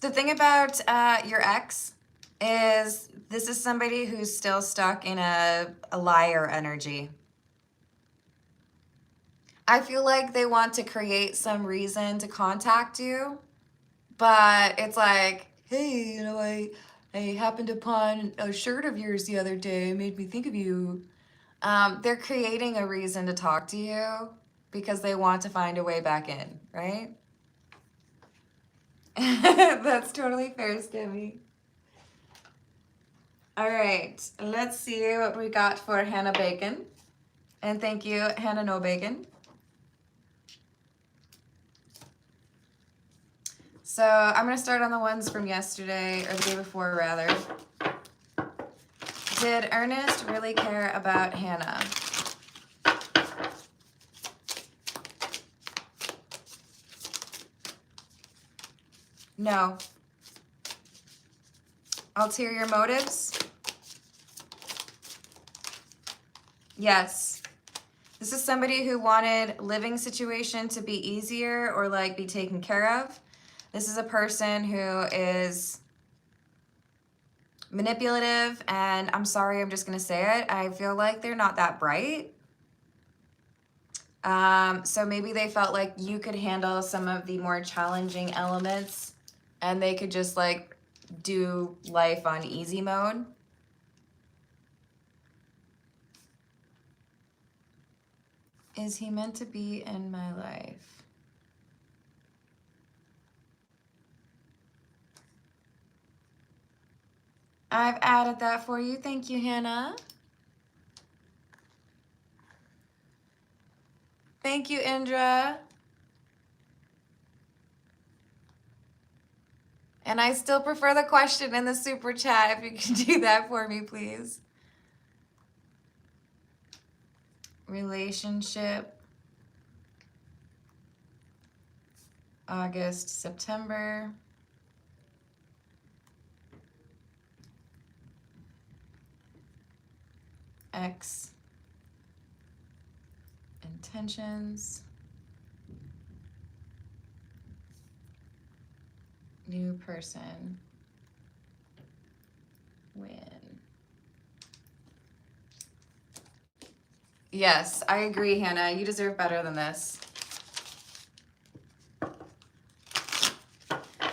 The thing about your ex is this is somebody who's still stuck in a liar energy. I feel like they want to create some reason to contact you, but it's like, hey, you know, I happened upon a shirt of yours the other day. It made me think of you. They're creating a reason to talk to you because they want to find a way back in, right? That's totally fair, Skimmy. All right, let's see what we got for Hannah Bacon. And thank you, Hannah No Bacon. So I'm going to start on the ones from yesterday, or the day before, rather. Did Ernest really care about Hannah? No. Ulterior motives? Yes. This is somebody who wanted living situation to be easier or like be taken care of. This is a person who is manipulative, and I'm sorry, I'm just going to say it. I feel like they're not that bright. So maybe they felt like you could handle some of the more challenging elements and they could just like do life on easy mode. Is he meant to be in my life? I've added that for you. Thank you, Hannah. Thank you, Indra. And I still prefer the question in the super chat. If you can do that for me, please. Relationship. August, September. X. Intentions. New person. Win. Yes, I agree, Hannah. You deserve better than this.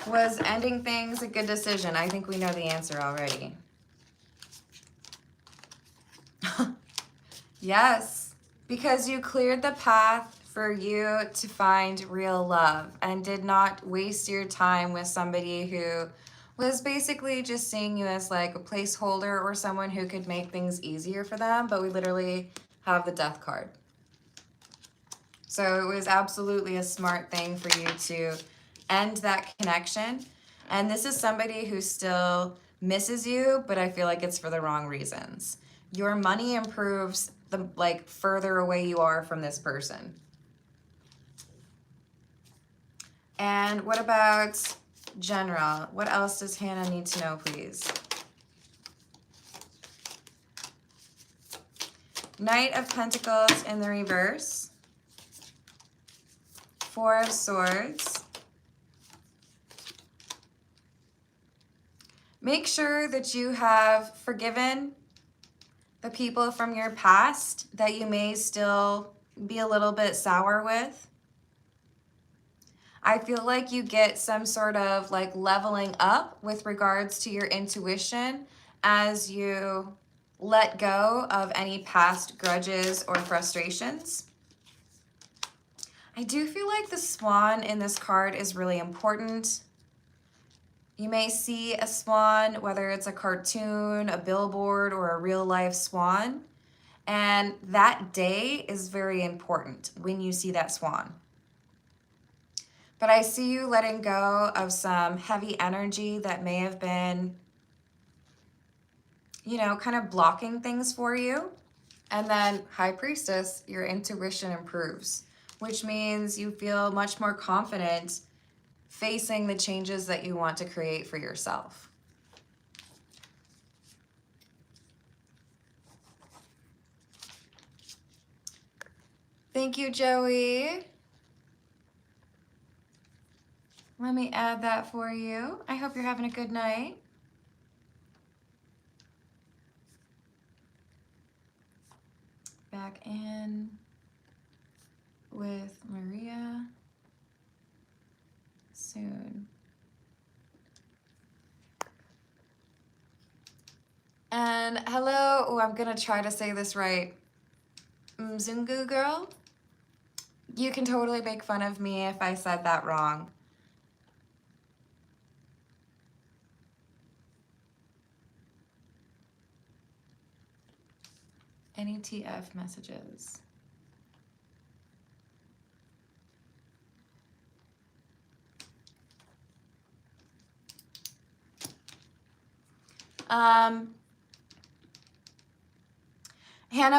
Was ending things a good decision? I think we know the answer already. Yes, because you cleared the path for you to find real love and did not waste your time with somebody who was basically just seeing you as like a placeholder or someone who could make things easier for them, but we literally have the death card. So it was absolutely a smart thing for you to end that connection. And this is somebody who still misses you, but I feel like it's for the wrong reasons. Your money improves the like further away you are from this person. And what about general? What else does Hannah need to know, please? Knight of Pentacles in the reverse. Four of Swords. Make sure that you have forgiven the people from your past that you may still be a little bit sour with. I feel like you get some sort of like leveling up with regards to your intuition as you let go of any past grudges or frustrations. I do feel like the swan in this card is really important. You may see a swan, whether it's a cartoon, a billboard, or a real life swan. And that day is very important when you see that swan. But I see you letting go of some heavy energy that may have been, you know, kind of blocking things for you. And then High Priestess, your intuition improves, which means you feel much more confident facing the changes that you want to create for yourself. Thank you, Joey. Let me add that for you. I hope you're having a good night. Back in with Maria soon. And hello, oh, I'm gonna try to say this right. Mzungu girl. You can totally make fun of me if I said that wrong. Any TF messages? Hannah,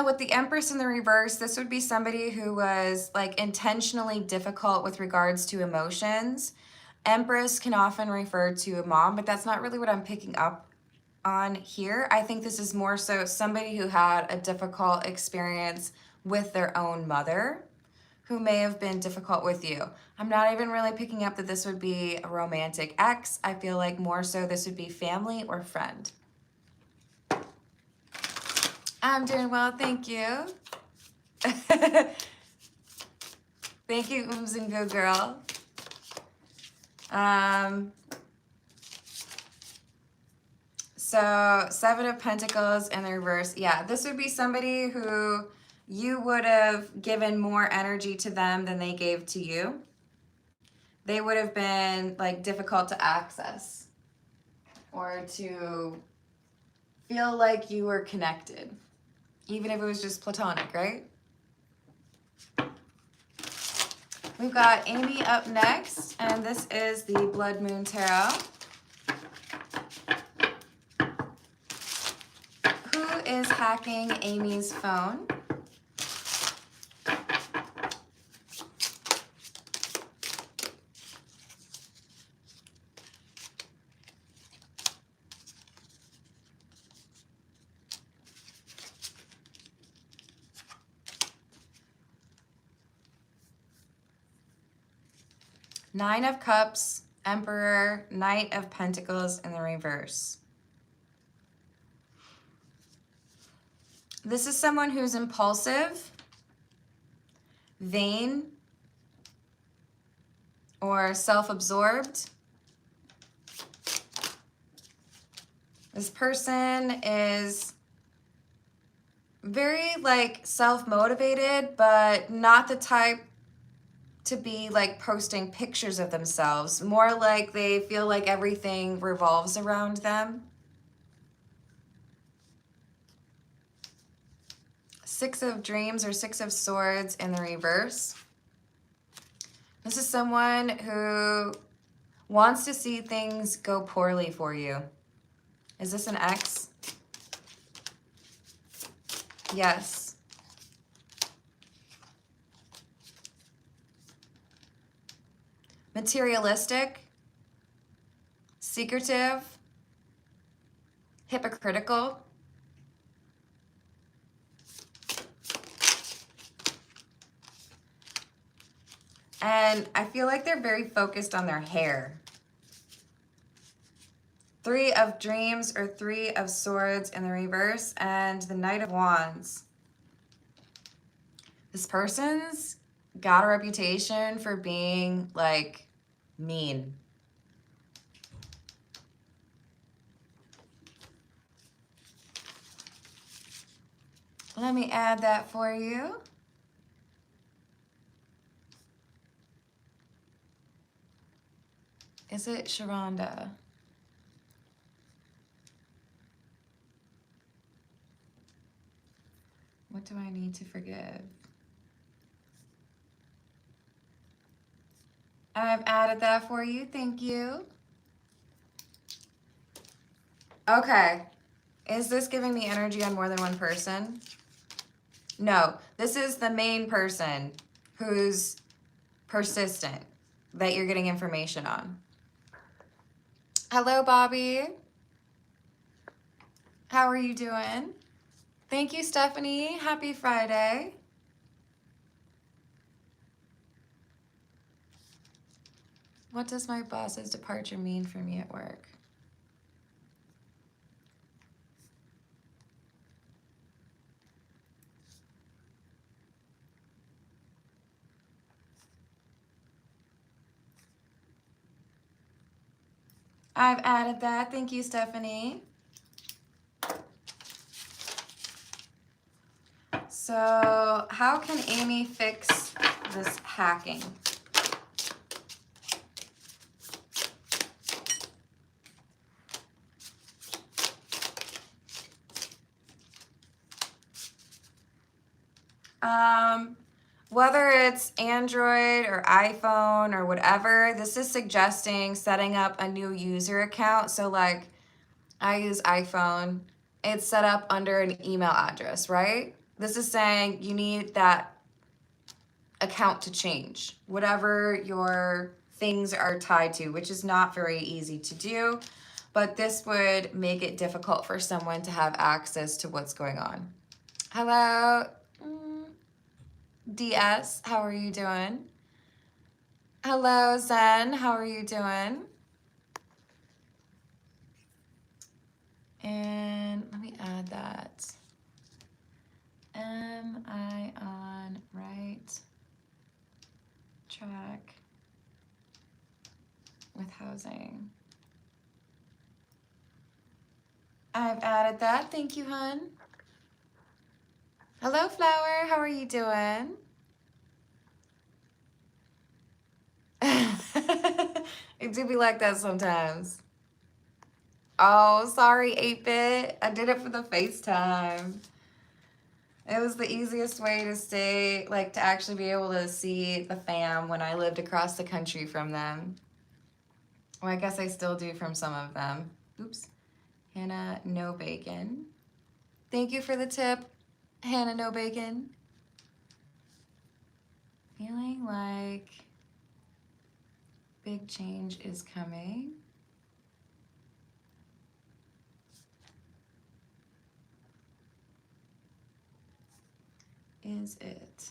with the Empress in the reverse, this would be somebody who was like intentionally difficult with regards to emotions. Empress can often refer to a mom, but that's not really what I'm picking up on here. I think this is more so somebody who had a difficult experience with their own mother, who may have been difficult with you. I'm not even really picking up that this would be a romantic ex. I feel like more so this would be family or friend. I'm doing well, thank you. Thank you, and Go Girl. So 7 of Pentacles in the reverse. Yeah, this would be somebody who you would have given more energy to them than they gave to you. They would have been like difficult to access or to feel like you were connected, even if it was just platonic, right? We've got Amy up next, and this is the Blood Moon Tarot. Who is hacking Amy's phone? Nine of Cups, Emperor, Knight of Pentacles in the reverse. This is someone who's impulsive, vain, or self-absorbed. This person is very like self-motivated, but not the type to be like posting pictures of themselves. More like they feel like everything revolves around them. 6 of Dreams or 6 of Swords in the reverse. This is someone who wants to see things go poorly for you. Is this an ex? Yes. Materialistic, secretive, hypocritical. And I feel like they're very focused on their hair. 3 of Dreams or 3 of Swords in the reverse, and the Knight of Wands. This person's got a reputation for being like mean. Let me add that for you. Is it Sharonda? What do I need to forgive? I've added that for you. Thank you. Okay. Is this giving me energy on more than one person? No. This is the main person who's persistent that you're getting information on. Hello, Bobby. How are you doing? Thank you, Stephanie. Happy Friday. What does my boss's departure mean for me at work? I've added that. Thank you, Stephanie. So, how can Amy fix this hacking? Whether it's Android or iPhone or whatever, this is suggesting setting up a new user account. So like I use iPhone, it's set up under an email address, right? This is saying you need that account to change, whatever your things are tied to, which is not very easy to do, but this would make it difficult for someone to have access to what's going on. Hello, DS, how are you doing? Hello, Zen, how are you doing? And let me add that. Am I on right track with housing? I've added that. Thank you, hun. Hello, Flower. How are you doing? It do be like that sometimes. Oh, sorry, 8-bit. I did it for the FaceTime. It was the easiest way to stay, like, to actually be able to see the fam when I lived across the country from them. Well, I guess I still do from some of them. Oops. Hannah, no bacon. Thank you for the tip, Hannah, no bacon. Feeling like big change is coming. Is it?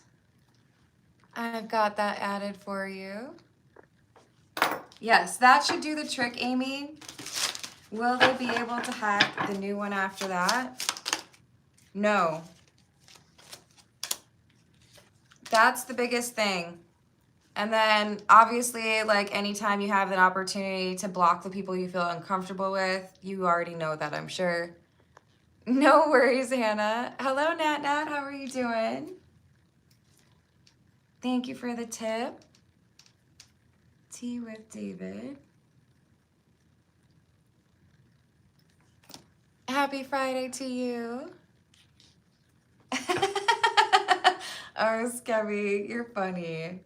I've got that added for you. Yes, that should do the trick, Amy. Will they be able to hack the new one after that? No. That's the biggest thing. And then obviously, like anytime you have an opportunity to block the people you feel uncomfortable with, you already know that, I'm sure. No worries, Hannah. Hello, Nat Nat. How are you doing? Thank you for the tip. Tea with David. Happy Friday to you. Oh, Scubby, you're funny.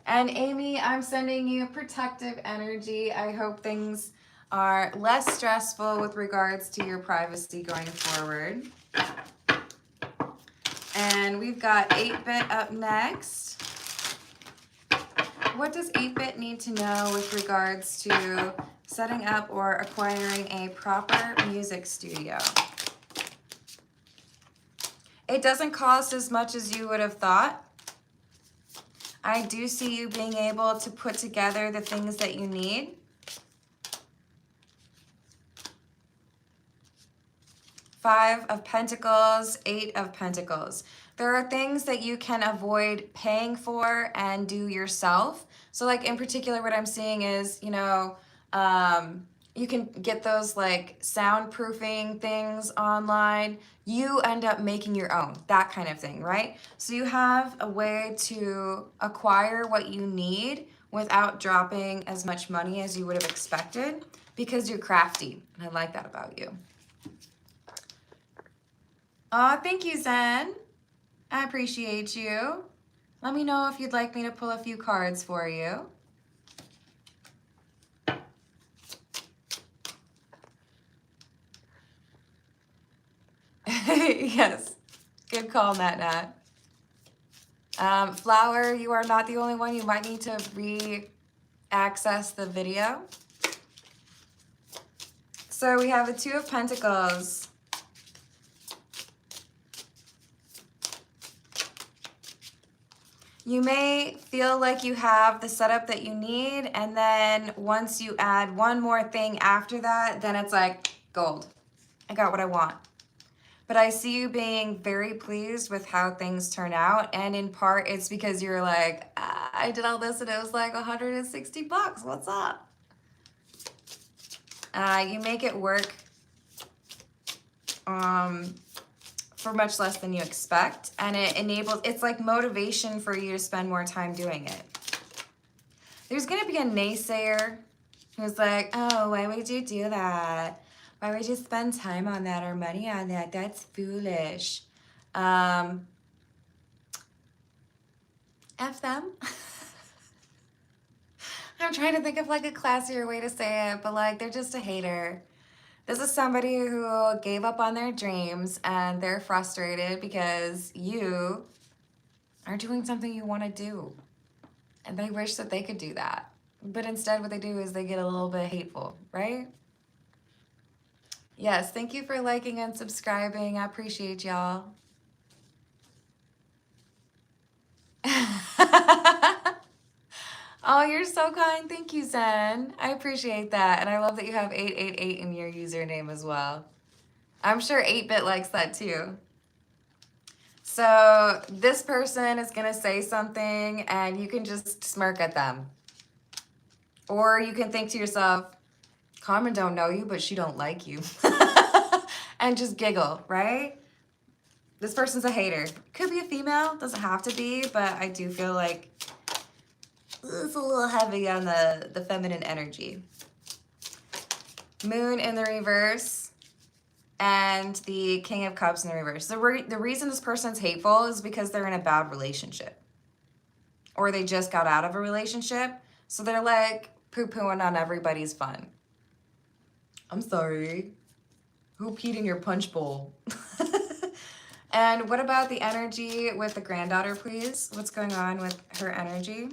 And Amy, I'm sending you protective energy. I hope things are less stressful with regards to your privacy going forward. And we've got 8-bit up next. What does 8-bit need to know with regards to setting up or acquiring a proper music studio? It doesn't cost as much as you would have thought. I do see you being able to put together the things that you need. Five of Pentacles, 8 of Pentacles. There are things that you can avoid paying for and do yourself. So like in particular, what I'm seeing is, you know, you can get those like soundproofing things online. You end up making your own, that kind of thing, right? So you have a way to acquire what you need without dropping as much money as you would have expected because you're crafty. And I like that about you. Aw, thank you, Zen. I appreciate you. Let me know if you'd like me to pull a few cards for you. Yes, good call, Nat. Flower, you are not the only one. You might need to re-access the video. So we have the Two of Pentacles. You may feel like you have the setup that you need, and then once you add one more thing after that, then it's like gold. I got what I want. But I see you being very pleased with how things turn out, and in part it's because you're like, I did all this and it was like 160 bucks. What's up? You make it work for much less than you expect, and it enables, it's like motivation for you to spend more time doing it. There's gonna be a naysayer who's like, oh, why would you do that? Why would you spend time on that or money on that? That's foolish. F them. I'm trying to think of like a classier way to say it, but like they're just a hater. This is somebody who gave up on their dreams and they're frustrated because you are doing something you want to do. And they wish that they could do that. But instead what they do is they get a little bit hateful, right? Yes, thank you for liking and subscribing. I appreciate y'all. Oh, you're so kind. Thank you, Zen. I appreciate that. And I love that you have 888 in your username as well. I'm sure 8-Bit likes that too. So this person is going to say something and you can just smirk at them. Or you can think to yourself, Carmen don't know you, but she don't like you. And just giggle, right? This person's a hater. Could be a female, doesn't have to be, but I do feel like it's a little heavy on the feminine energy. Moon in the reverse and the King of Cups in the reverse. The reason this person's hateful is because they're in a bad relationship. Or they just got out of a relationship. So they're like poo-pooing on everybody's fun. I'm sorry. Who peed in your punch bowl? And what about the energy with the granddaughter, please? What's going on with her energy?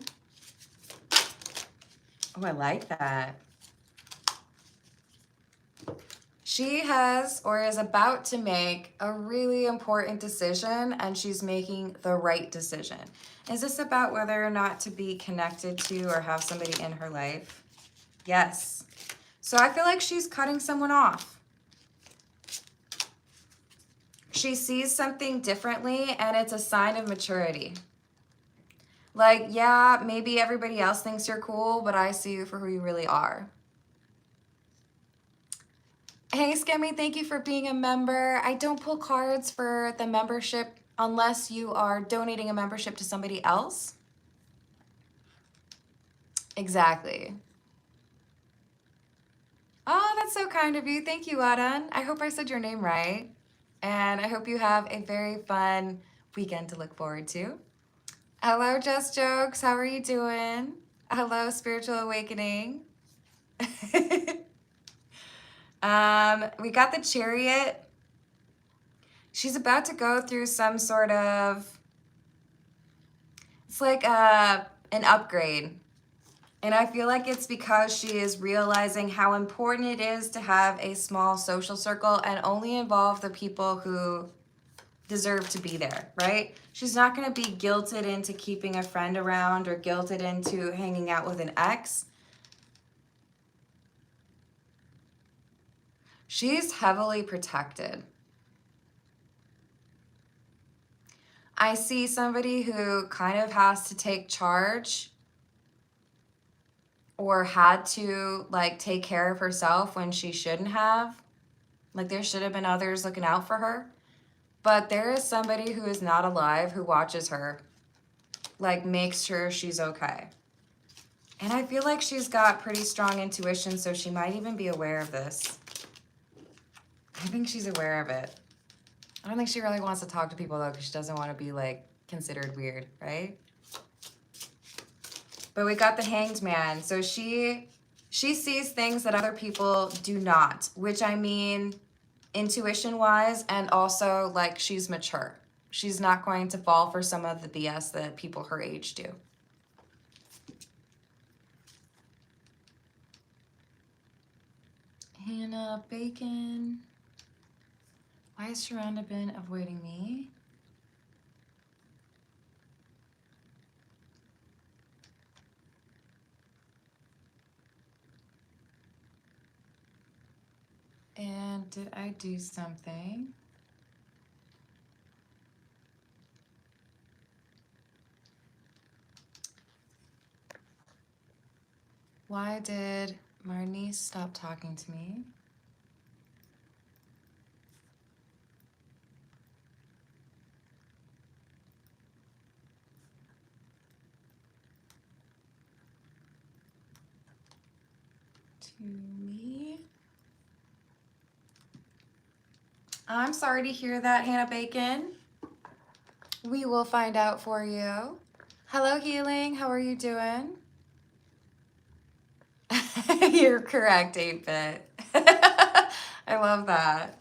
Oh, I like that. She has or is about to make a really important decision, and she's making the right decision. Is this about whether or not to be connected to or have somebody in her life? Yes. So I feel like she's cutting someone off. She sees something differently, and it's a sign of maturity. Like, yeah, maybe everybody else thinks you're cool, but I see you for who you really are. Hey, Skimmy, thank you for being a member. I don't pull cards for the membership unless you are donating a membership to somebody else. Exactly. Oh, that's so kind of you. Thank you, Adan. I hope I said your name right. And I hope you have a very fun weekend to look forward to. Hello, Just Jokes. How are you doing? Hello, Spiritual Awakening. We got the Chariot. She's about to go through some sort of, it's like an upgrade. And I feel like it's because she is realizing how important it is to have a small social circle and only involve the people who deserve to be there, right? She's not going to be guilted into keeping a friend around or guilted into hanging out with an ex. She's heavily protected. I see somebody who kind of has to take charge or had to like take care of herself when she shouldn't have. Like there should have been others looking out for her. But there is somebody who is not alive who watches her, like makes sure she's okay. And I feel like she's got pretty strong intuition, so she might even be aware of this. I think she's aware of it. I don't think she really wants to talk to people though, because she doesn't want to be like considered weird, right? But we got the Hanged Man. So she sees things that other people do not, which I mean intuition-wise, and also like she's mature. She's not going to fall for some of the BS that people her age do. Hannah Bacon. Why has Sharonda been avoiding me? And did I do something? Why did Marnice stop talking to me? To me? I'm sorry to hear that, Hannah Bacon. We will find out for you. Hello, Healing. How are you doing? You're correct, 8-bit. I love that.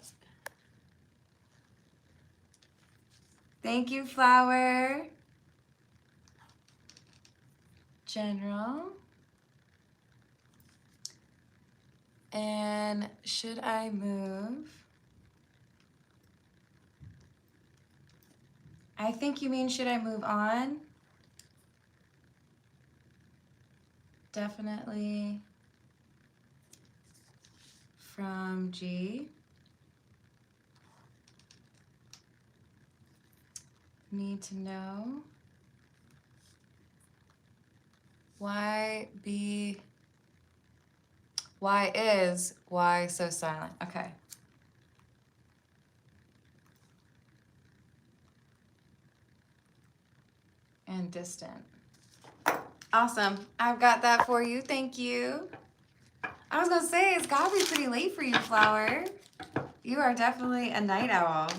Thank you, Flower. General. And should I move? I think you mean should I move on? Definitely from G. Need to know. Why is why so silent? Okay. And distant. Awesome. I've got that for you. Thank you. I was gonna say, it's gotta be pretty late for you, Flower. You are definitely a night owl.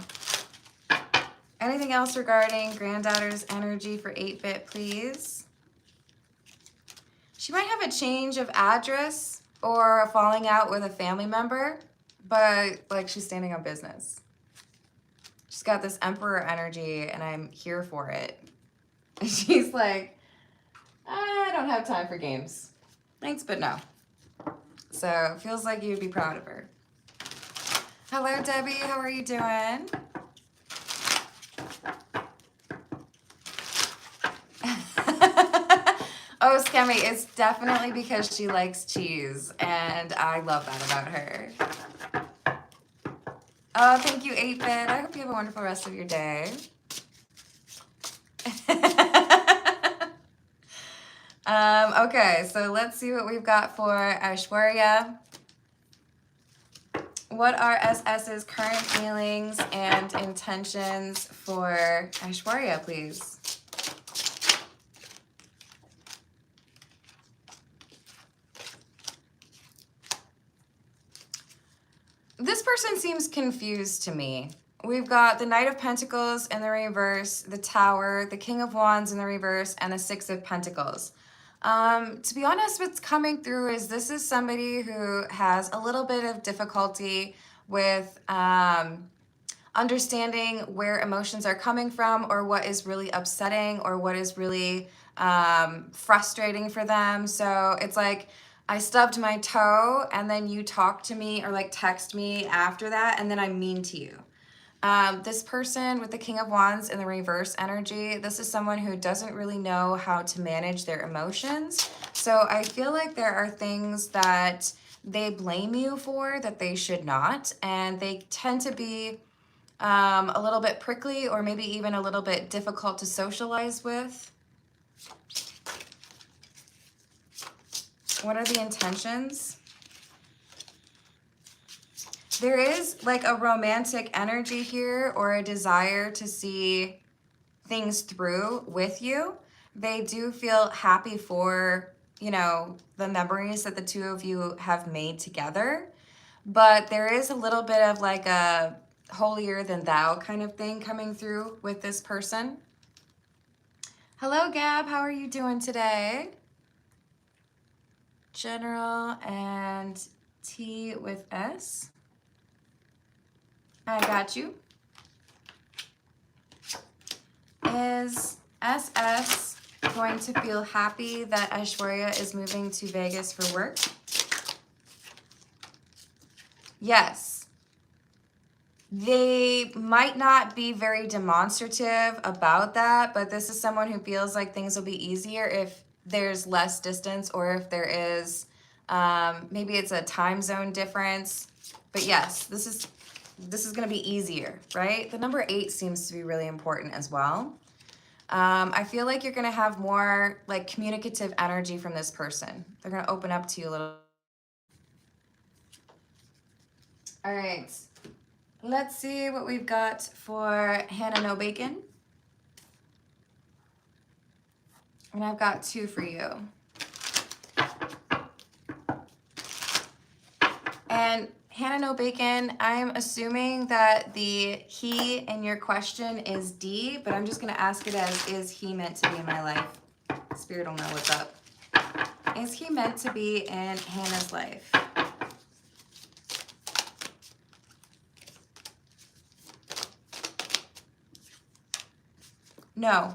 Anything else regarding granddaughter's energy for 8-bit, please? She might have a change of address or a falling out with a family member, but like she's standing on business. She's got this Emperor energy and I'm here for it. And she's like, I don't have time for games. Thanks, but no. So it feels like you'd be proud of her. Hello, Debbie. How are you doing? Oh, Skemmy, it's definitely because she likes cheese, and I love that about her. Oh, thank you, 8-bit. I hope you have a wonderful rest of your day. Okay, so let's see what we've got for Aishwarya. What are SS's current feelings and intentions for Aishwarya, please? This person seems confused to me. We've got the Knight of Pentacles in the reverse, the Tower, the King of Wands in the reverse, and the Six of Pentacles. To be honest, what's coming through is this is somebody who has a little bit of difficulty with understanding where emotions are coming from, or what is really upsetting, or what is really frustrating for them. So it's like, I stubbed my toe and then you talk to me or like text me after that and then I'm mean to you. This person with the King of Wands in the reverse energy, this is someone who doesn't really know how to manage their emotions. So I feel like there are things that they blame you for that they should not, and they tend to be a little bit prickly or maybe even a little bit difficult to socialize with. What are the intentions? There is like a romantic energy here or a desire to see things through with you. They do feel happy for, you know, the memories that the two of you have made together. But there is a little bit of like a holier than thou kind of thing coming through with this person. Hello, Gab. How are you doing today? general and T with S. I got you. Is SS going to feel happy that Aishwarya is moving to Vegas for work? Yes. They might not be very demonstrative about that, but this is someone who feels like things will be easier if there's less distance, or if there is, maybe it's a time zone difference. But yes, this is going to be easier, right? The number 8 seems to be really important as well. I feel like you're going to have more like communicative energy from this person. They're going to open up to you a little. All right. Let's see what we've got for Hannah No Bacon. And I've got 2 for you. And Hannah No Bacon, I'm assuming that the he in your question is D, but I'm just going to ask it as, is he meant to be in my life? Spirit will know what's up. Is he meant to be in Hannah's life? No.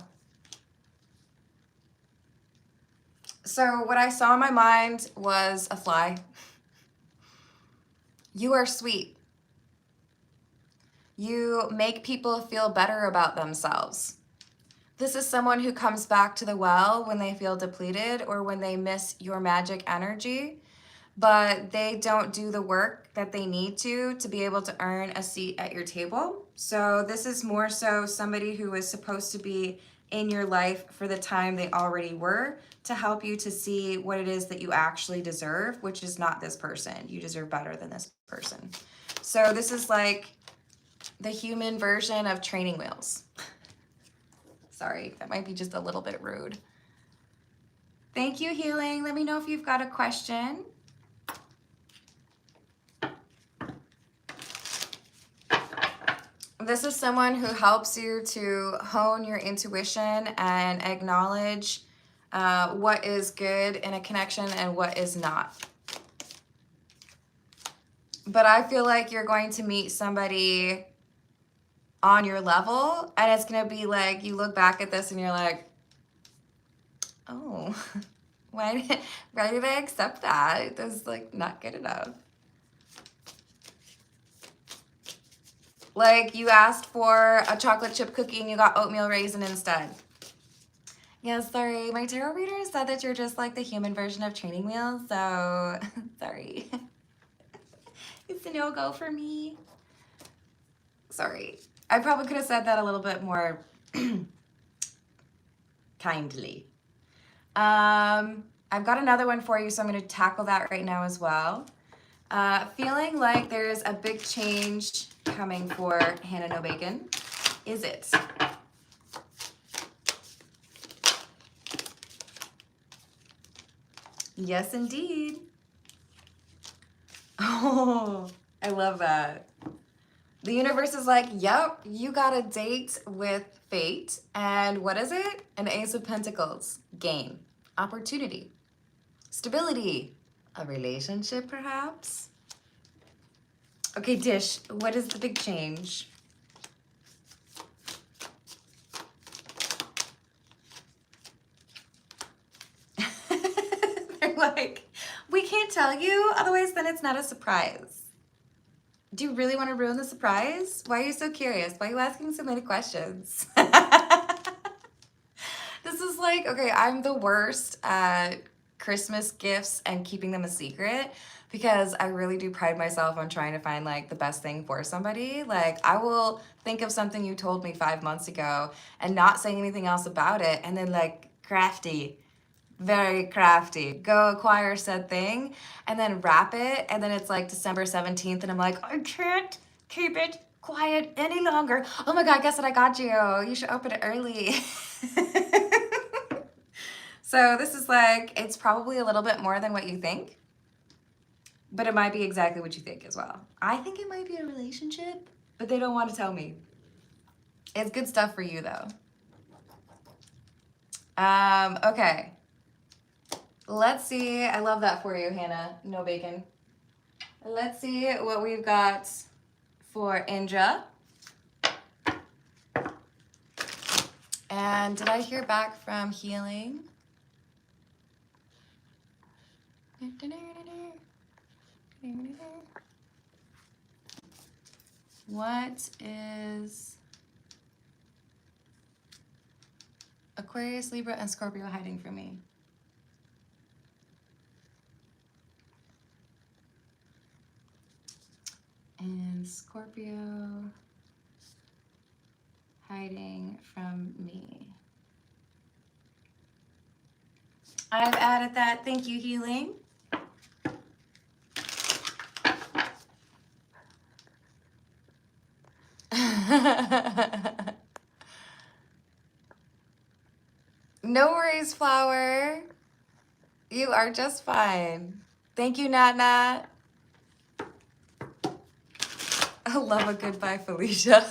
So what I saw in my mind was a fly. You are sweet. You make people feel better about themselves. This is someone who comes back to the well when they feel depleted or when they miss your magic energy, but they don't do the work that they need to be able to earn a seat at your table. So this is more so somebody who is supposed to be in your life for the time they already were, to help you to see what it is that you actually deserve, which is not this person. You deserve better than this person. So this is like the human version of training wheels. Sorry, that might be just a little bit rude. Thank you, Healing. Let me know if you've got a question. This is someone who helps you to hone your intuition and acknowledge what is good in a connection and what is not. But I feel like you're going to meet somebody on your level, and it's going to be like, you look back at this and you're like, oh, why did I accept that? It was like not good enough. Like you asked for a chocolate chip cookie and you got oatmeal raisin instead. Yeah, sorry. My tarot reader said that you're just like the human version of training wheels, so sorry. It's a no-go for me. Sorry. I probably could have said that a little bit more kindly. I've got another one for you, so I'm going to tackle that right now as well. Feeling like there's a big change coming for Hannah No Bacon. Is it? Yes, indeed. Oh, I love that. The universe is like, yep, you got a date with fate. And what is it? An Ace of Pentacles. Gain. Opportunity. Stability. A relationship, perhaps? Okay, Dish, what is the big change? They're like, we can't tell you, otherwise then it's not a surprise. Do you really want to ruin the surprise? Why are you so curious? Why are you asking so many questions? This is like, okay, I'm the worst at Christmas gifts and keeping them a secret, because I really do pride myself on trying to find like the best thing for somebody. Like I will think of something you told me 5 months ago and not saying anything else about it, and then like crafty, very crafty, go acquire said thing and then wrap it, and then it's like December 17th and I'm like, I can't keep it quiet any longer. Oh my God, guess what I got you? You should open it early. So this is like, it's probably a little bit more than what you think, but it might be exactly what you think as well. I think it might be a relationship, but they don't want to tell me. It's good stuff for you though. Okay. Let's see. I love that for you, Hannah. No bacon. Let's see what we've got for Indra. And did I hear back from healing? What is Aquarius, Libra, and Scorpio hiding from me? And Scorpio hiding from me. I've added that. Thank you, healing. No worries, Flower. You are just fine. Thank you, Nat Nat. I love a goodbye, Felicia.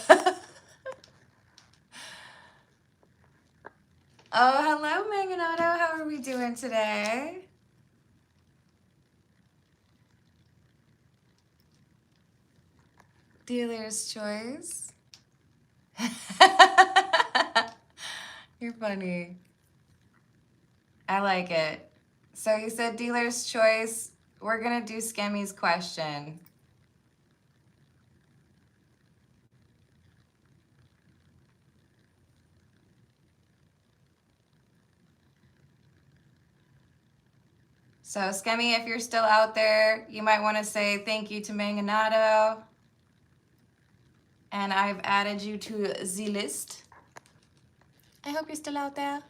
Oh, hello, Manganato. How are we doing today? Dealer's choice. You're funny. I like it. So you said dealer's choice. We're going to do Skemmy's question. So Skemmy, if you're still out there, you might want to say thank you to Manganato. And I've added you to the list. I hope you're still out there.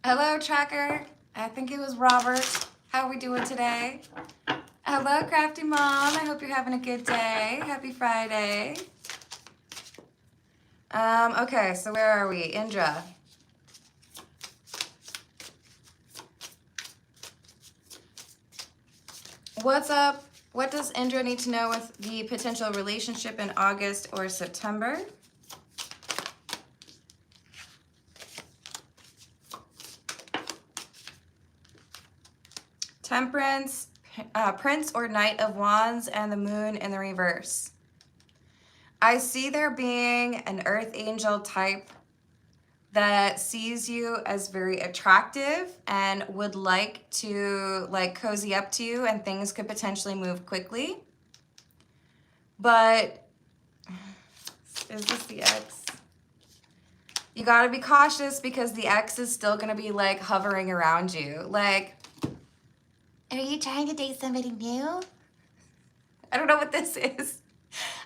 Hello, Tracker. I think it was Robert. How are we doing today? Hello, Crafty Mom. I hope you're having a good day. Happy Friday. Okay, so where are we? Indra. What's up? What does Indra need to know with the potential relationship in August or September? Temperance, Prince or Knight of Wands, and the Moon in the reverse. I see there being an Earth Angel type that sees you as very attractive and would like to cozy up to you, and things could potentially move quickly. But is this the ex? You gotta be cautious because the ex is still gonna be hovering around you. Are you trying to date somebody new? I don't know what this is.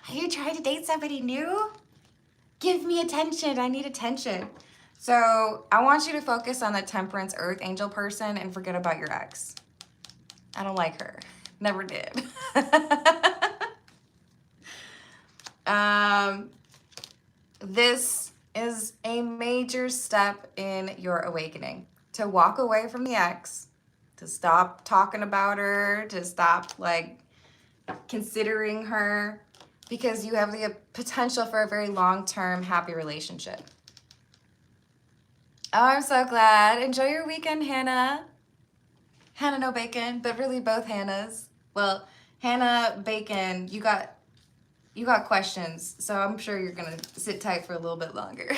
Are you trying to date somebody new? Give me attention. I need attention. So I want you to focus on the Temperance Earth Angel person and forget about your ex. I don't like her. Never did. This is a major step in your awakening. To walk away from the ex, to stop talking about her, to stop considering her, because you have the potential for a very long-term happy relationship. Oh, I'm so glad. Enjoy your weekend, Hannah. Hannah no bacon, but really both Hannahs. Well, Hannah Bacon, you got questions, so I'm sure you're gonna sit tight for a little bit longer.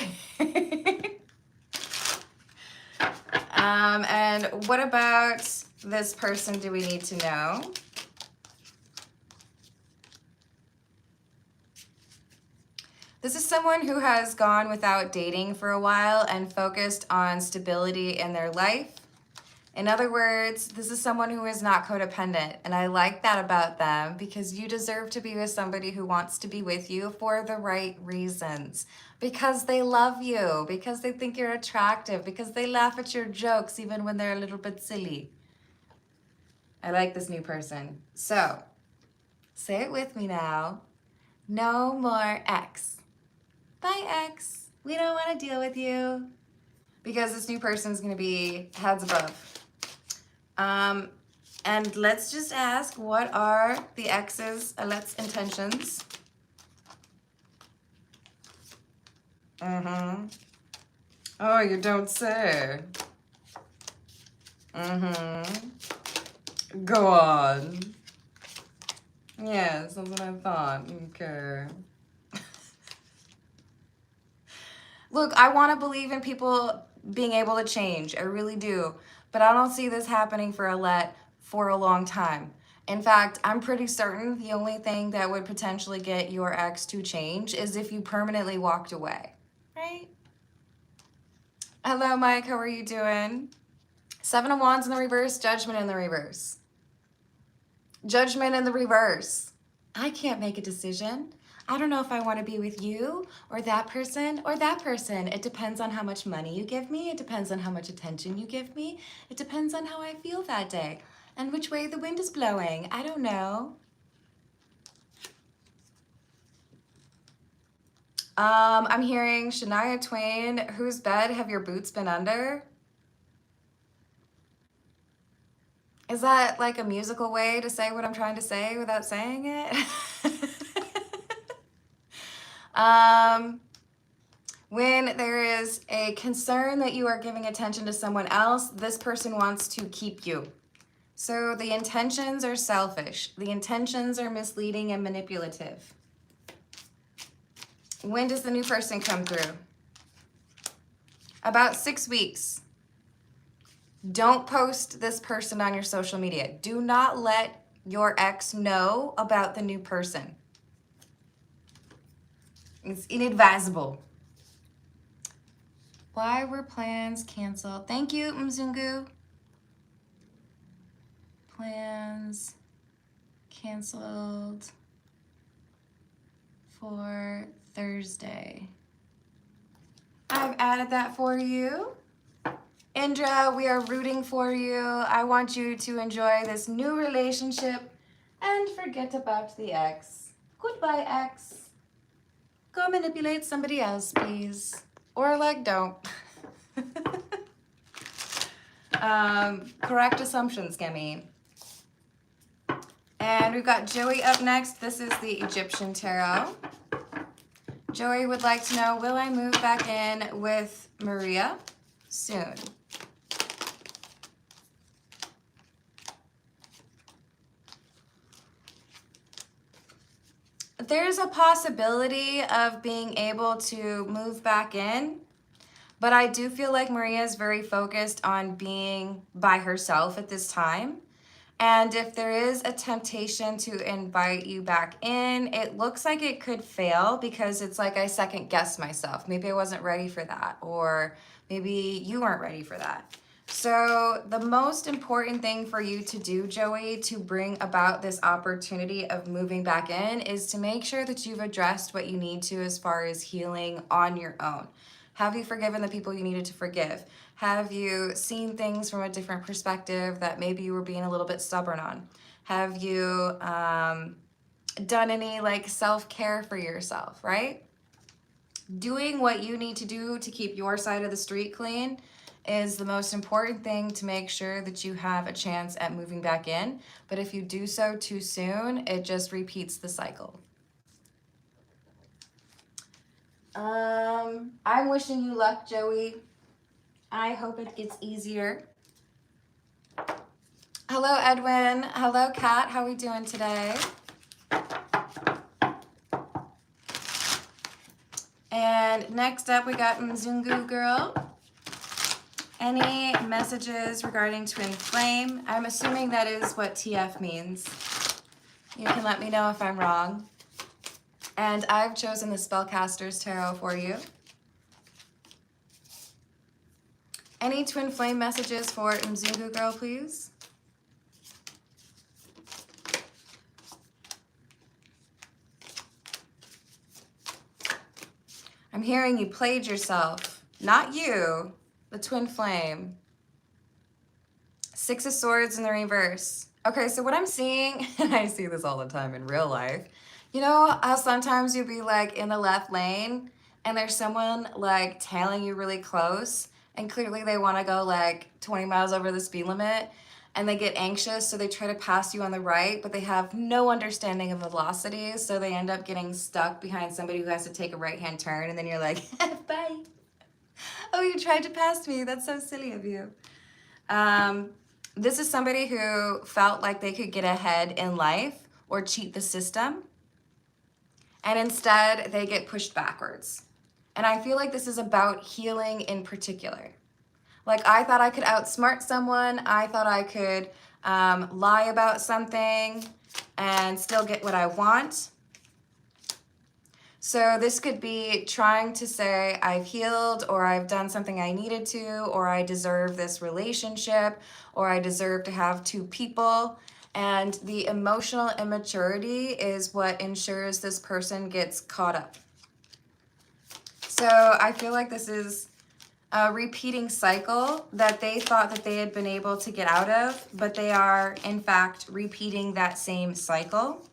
And what about this person do we need to know? This is someone who has gone without dating for a while and focused on stability in their life. In other words, this is someone who is not codependent, and I like that about them because you deserve to be with somebody who wants to be with you for the right reasons. Because they love you, because they think you're attractive, because they laugh at your jokes even when they're a little bit silly. I like this new person. So, say it with me now. No more ex. Bye, ex. We don't want to deal with you. Because this new person is going to be heads above. And let's just ask, what are the ex's intentions? Oh, you don't say. Go on. Yes, that's what I thought. Okay. Look, I want to believe in people being able to change. I really do. But I don't see this happening for Alette for a long time. In fact, I'm pretty certain the only thing that would potentially get your ex to change is if you permanently walked away. Right? Hello, Mike. How are you doing? Seven of Wands in the reverse, Judgment in the reverse. Judgment in the reverse. I can't make a decision. I don't know if I want to be with you or that person or that person. It depends on how much money you give me. It depends on how much attention you give me. It depends on how I feel that day and which way the wind is blowing. I don't know. I'm hearing Shania Twain, whose bed have your boots been under? Is that like a musical way to say what I'm trying to say without saying it? When there is a concern that you are giving attention to someone else, this person wants to keep you. So the intentions are selfish. The intentions are misleading and manipulative. When does the new person come through? About 6 weeks. Don't post this person on your social media. Do not let your ex know about the new person. It's inadvisable. Why were plans canceled? Thank you, Mzungu. Plans canceled for Thursday. I've added that for you. Indra, we are rooting for you. I want you to enjoy this new relationship and forget about the ex. Goodbye, ex. Go manipulate somebody else, please. Or like, don't. Correct assumptions, Gemi. And we've got Joey up next. This is the Egyptian Tarot. Joey would like to know, will I move back in with Maria soon? There's a possibility of being able to move back in, but I do feel like Maria is very focused on being by herself at this time. And if there is a temptation to invite you back in, it looks like it could fail because it's like I second guess myself. Maybe I wasn't ready for that, or maybe you weren't ready for that. So the most important thing for you to do, Joey, to bring about this opportunity of moving back in is to make sure that you've addressed what you need to as far as healing on your own. Have you forgiven the people you needed to forgive? Have you seen things from a different perspective that maybe you were being a little bit stubborn on? Have you done any like self-care for yourself, right? Doing what you need to do to keep your side of the street clean is the most important thing to make sure that you have a chance at moving back in. But if you do so too soon, it just repeats the cycle. I'm wishing you luck, Joey. I hope it gets easier. Hello, Edwin. Hello, Kat. How are we doing today? And next up, we got Mzungu Girl. Any messages regarding twin flame? I'm assuming that is what TF means. You can let me know if I'm wrong. And I've chosen the Spellcaster's Tarot for you. Any twin flame messages for Mzungu Girl, please? I'm hearing you played yourself. Not you, the twin flame. Six of Swords in the reverse. Okay, so what I'm seeing, and I see this all the time in real life, you know how sometimes you'll be like in the left lane and there's someone like tailing you really close and clearly they want to go like 20 miles over the speed limit and they get anxious, so they try to pass you on the right, but they have no understanding of velocity, so they end up getting stuck behind somebody who has to take a right-hand turn, and then you're like, bye. Oh, you tried to pass me. That's so silly of you. This is somebody who felt like they could get ahead in life or cheat the system, and instead they get pushed backwards. And I feel like this is about healing in particular. Like, I thought I could outsmart someone. I thought I could lie about something and still get what I want. So this could be trying to say I've healed, or I've done something I needed to, or I deserve this relationship, or I deserve to have two people. And the emotional immaturity is what ensures this person gets caught up. So I feel like this is a repeating cycle that they thought that they had been able to get out of, but they are in fact repeating that same cycle.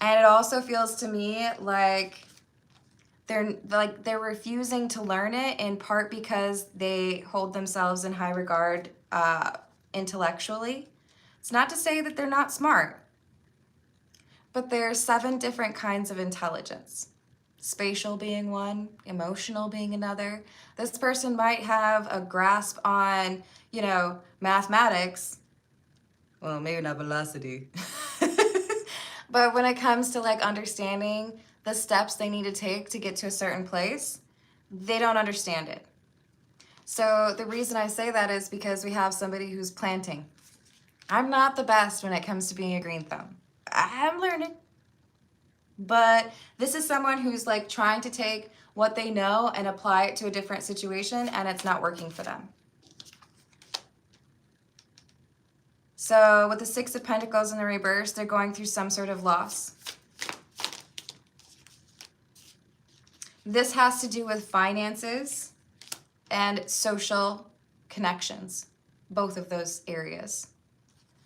And it also feels to me like they're refusing to learn it, in part because they hold themselves in high regard intellectually. It's not to say that they're not smart, but there are 7 different kinds of intelligence. Spatial being one, emotional being another. This person might have a grasp on, mathematics. Well, maybe not velocity. But when it comes to like understanding the steps they need to take to get to a certain place, they don't understand it. So the reason I say that is because we have somebody who's planting. I'm not the best when it comes to being a green thumb. I'm learning. But this is someone who's like trying to take what they know and apply it to a different situation, and it's not working for them. So with the 6 of Pentacles in the reverse, they're going through some sort of loss. This has to do with finances and social connections, both of those areas.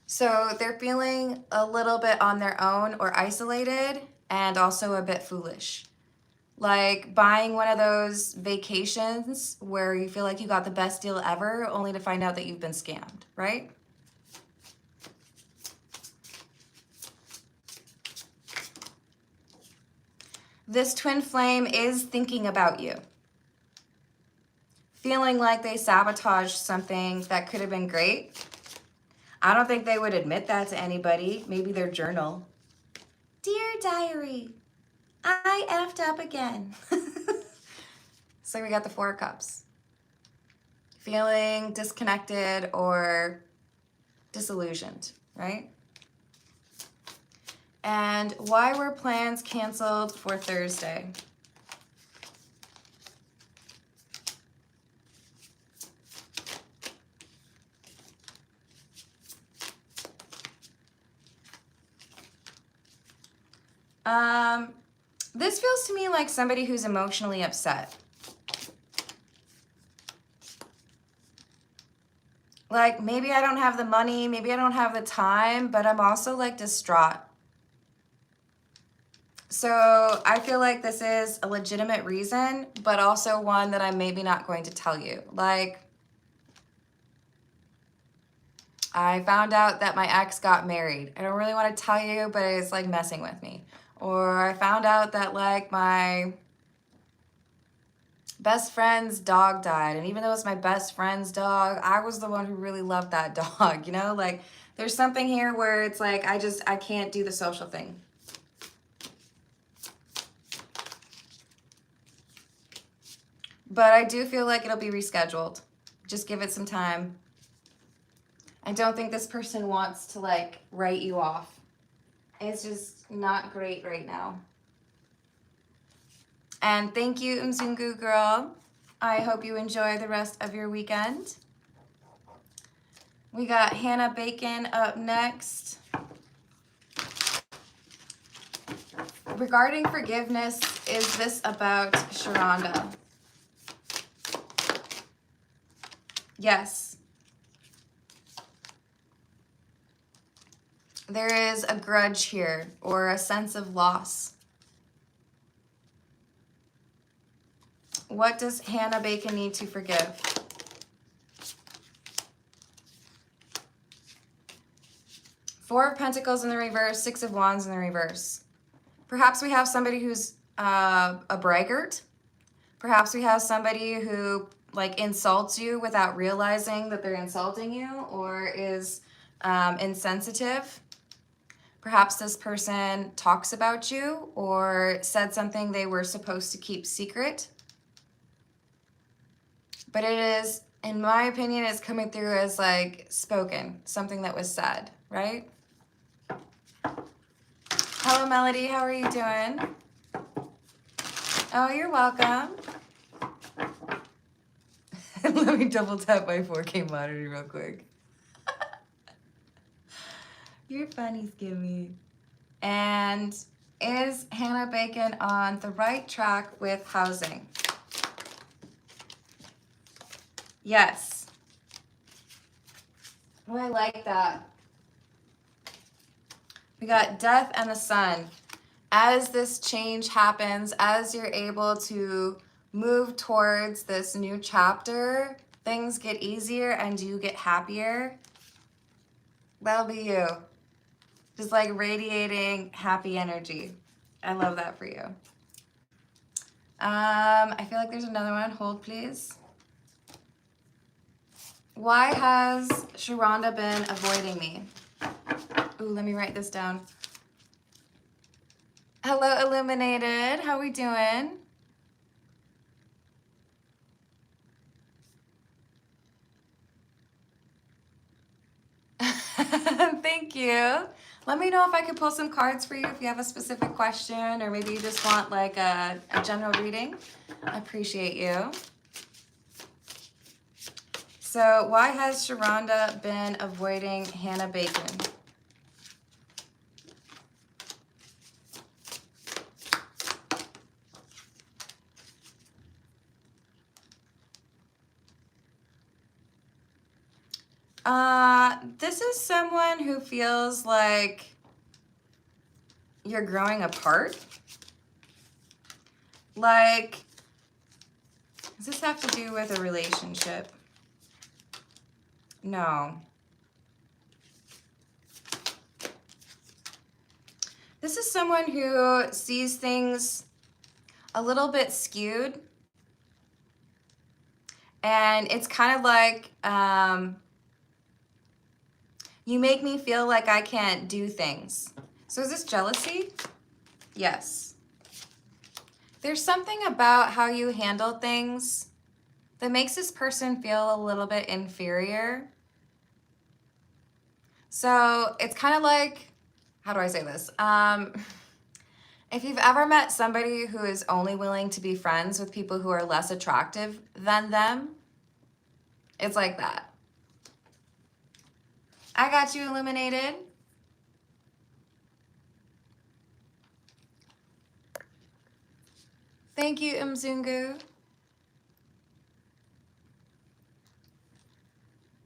So they're feeling a little bit on their own or isolated, and also a bit foolish. Like buying one of those vacations where you feel like you got the best deal ever, only to find out that you've been scammed, right? This twin flame is thinking about you. Feeling like they sabotaged something that could have been great. I don't think they would admit that to anybody. Maybe their journal. Dear diary, I effed up again. So we got the 4 of Cups. Feeling disconnected or disillusioned, right? And why were plans canceled for Thursday? This feels to me like somebody who's emotionally upset. Like, maybe I don't have the money, maybe I don't have the time, but I'm also like distraught. So I feel like this is a legitimate reason, but also one that I'm maybe not going to tell you. Like, I found out that my ex got married. I don't really want to tell you, but it's like messing with me. Or I found out that like my best friend's dog died. And even though it's my best friend's dog, I was the one who really loved that dog, Like, there's something here where it's like, I can't do the social thing. But I do feel like it'll be rescheduled. Just give it some time. I don't think this person wants to like write you off. It's just not great right now. And thank you, Mzungu girl. I hope you enjoy the rest of your weekend. We got Hannah Bacon up next. Regarding forgiveness, is this about Sharonda? Yes. There is a grudge here or a sense of loss. What does Hannah Bacon need to forgive? Four of Pentacles in the reverse, 6 of Wands in the reverse. Perhaps we have somebody who's a braggart. Perhaps we have somebody who like insults you without realizing that they're insulting you, or is insensitive. Perhaps this person talks about you or said something they were supposed to keep secret. But it is, in my opinion, it's coming through as like spoken, something that was said, right? Hello, Melody. How are you doing? Oh, you're welcome. Let me double tap my 4K monitor real quick. You're funny, Skimmy. And is Hannah Bacon on the right track with housing? Yes. Oh, I like that. We got Death and the Sun. As this change happens, as you're able to move towards this new chapter, things get easier and you get happier. That'll be you. Just like radiating happy energy. I love that for you. I feel like there's another one. Hold, please. Why has Sharonda been avoiding me? Ooh, let me write this down. Hello, Illuminated. How we doing? Thank you. Let me know if I could pull some cards for you if you have a specific question, or maybe you just want like a general reading. I appreciate you. So why has Sharonda been avoiding Hannah Bacon? This is someone who feels like you're growing apart. Like, does this have to do with a relationship? No. This is someone who sees things a little bit skewed. And it's kind of like, you make me feel like I can't do things. So is this jealousy? Yes. There's something about how you handle things that makes this person feel a little bit inferior. So it's kind of like, how do I say this? If you've ever met somebody who is only willing to be friends with people who are less attractive than them, it's like that. I got you, Illuminated. Thank you, Mzungu.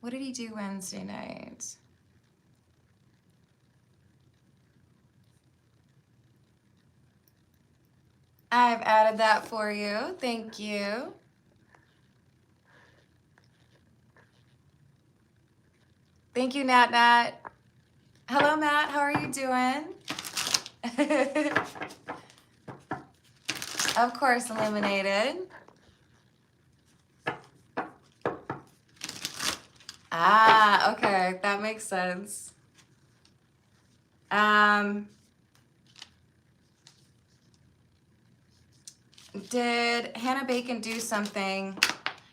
What did he do Wednesday night? I've added that for you. Thank you. Thank you, Nat Nat. Hello, Matt. How are you doing? Of course, Illuminated. Ah, okay. That makes sense. Did Hannah Bacon do something?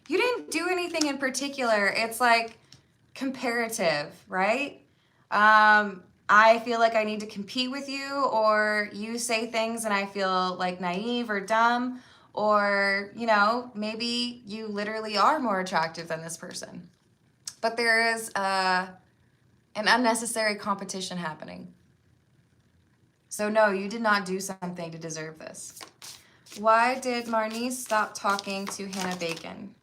You didn't do anything in particular. It's like comparative, right? I feel like I need to compete with you, or you say things and I feel like naive or dumb, or, you know, maybe you literally are more attractive than this person. But there is an unnecessary competition happening. So no, you did not do something to deserve this. Why did Marnice stop talking to Hannah Bacon?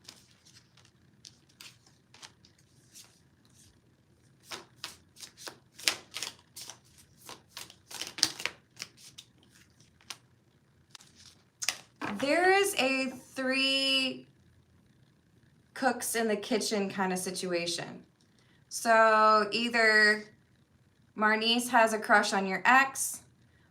There is a 3 cooks in the kitchen kind of situation. So either Marnice has a crush on your ex,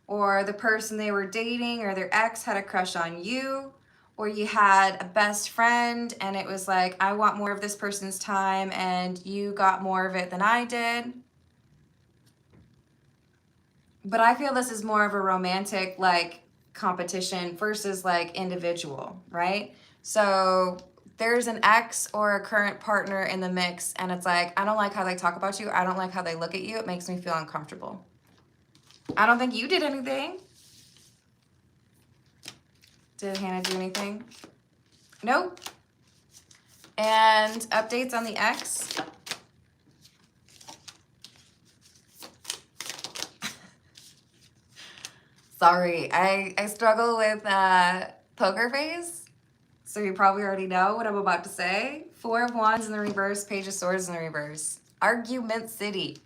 or the person they were dating or their ex had a crush on you, or you had a best friend and it was like, I want more of this person's time and you got more of it than I did. But I feel this is more of a romantic like competition versus like individual, right? So there's an ex or a current partner in the mix and it's like, I don't like how they talk about you. I don't like how they look at you. It makes me feel uncomfortable. I don't think you did anything. Did Hannah do anything? Nope. And updates on the ex. Sorry, I struggle with poker face, so you probably already know what I'm about to say. 4 of Wands in the reverse, Page of Swords in the reverse. Argument City.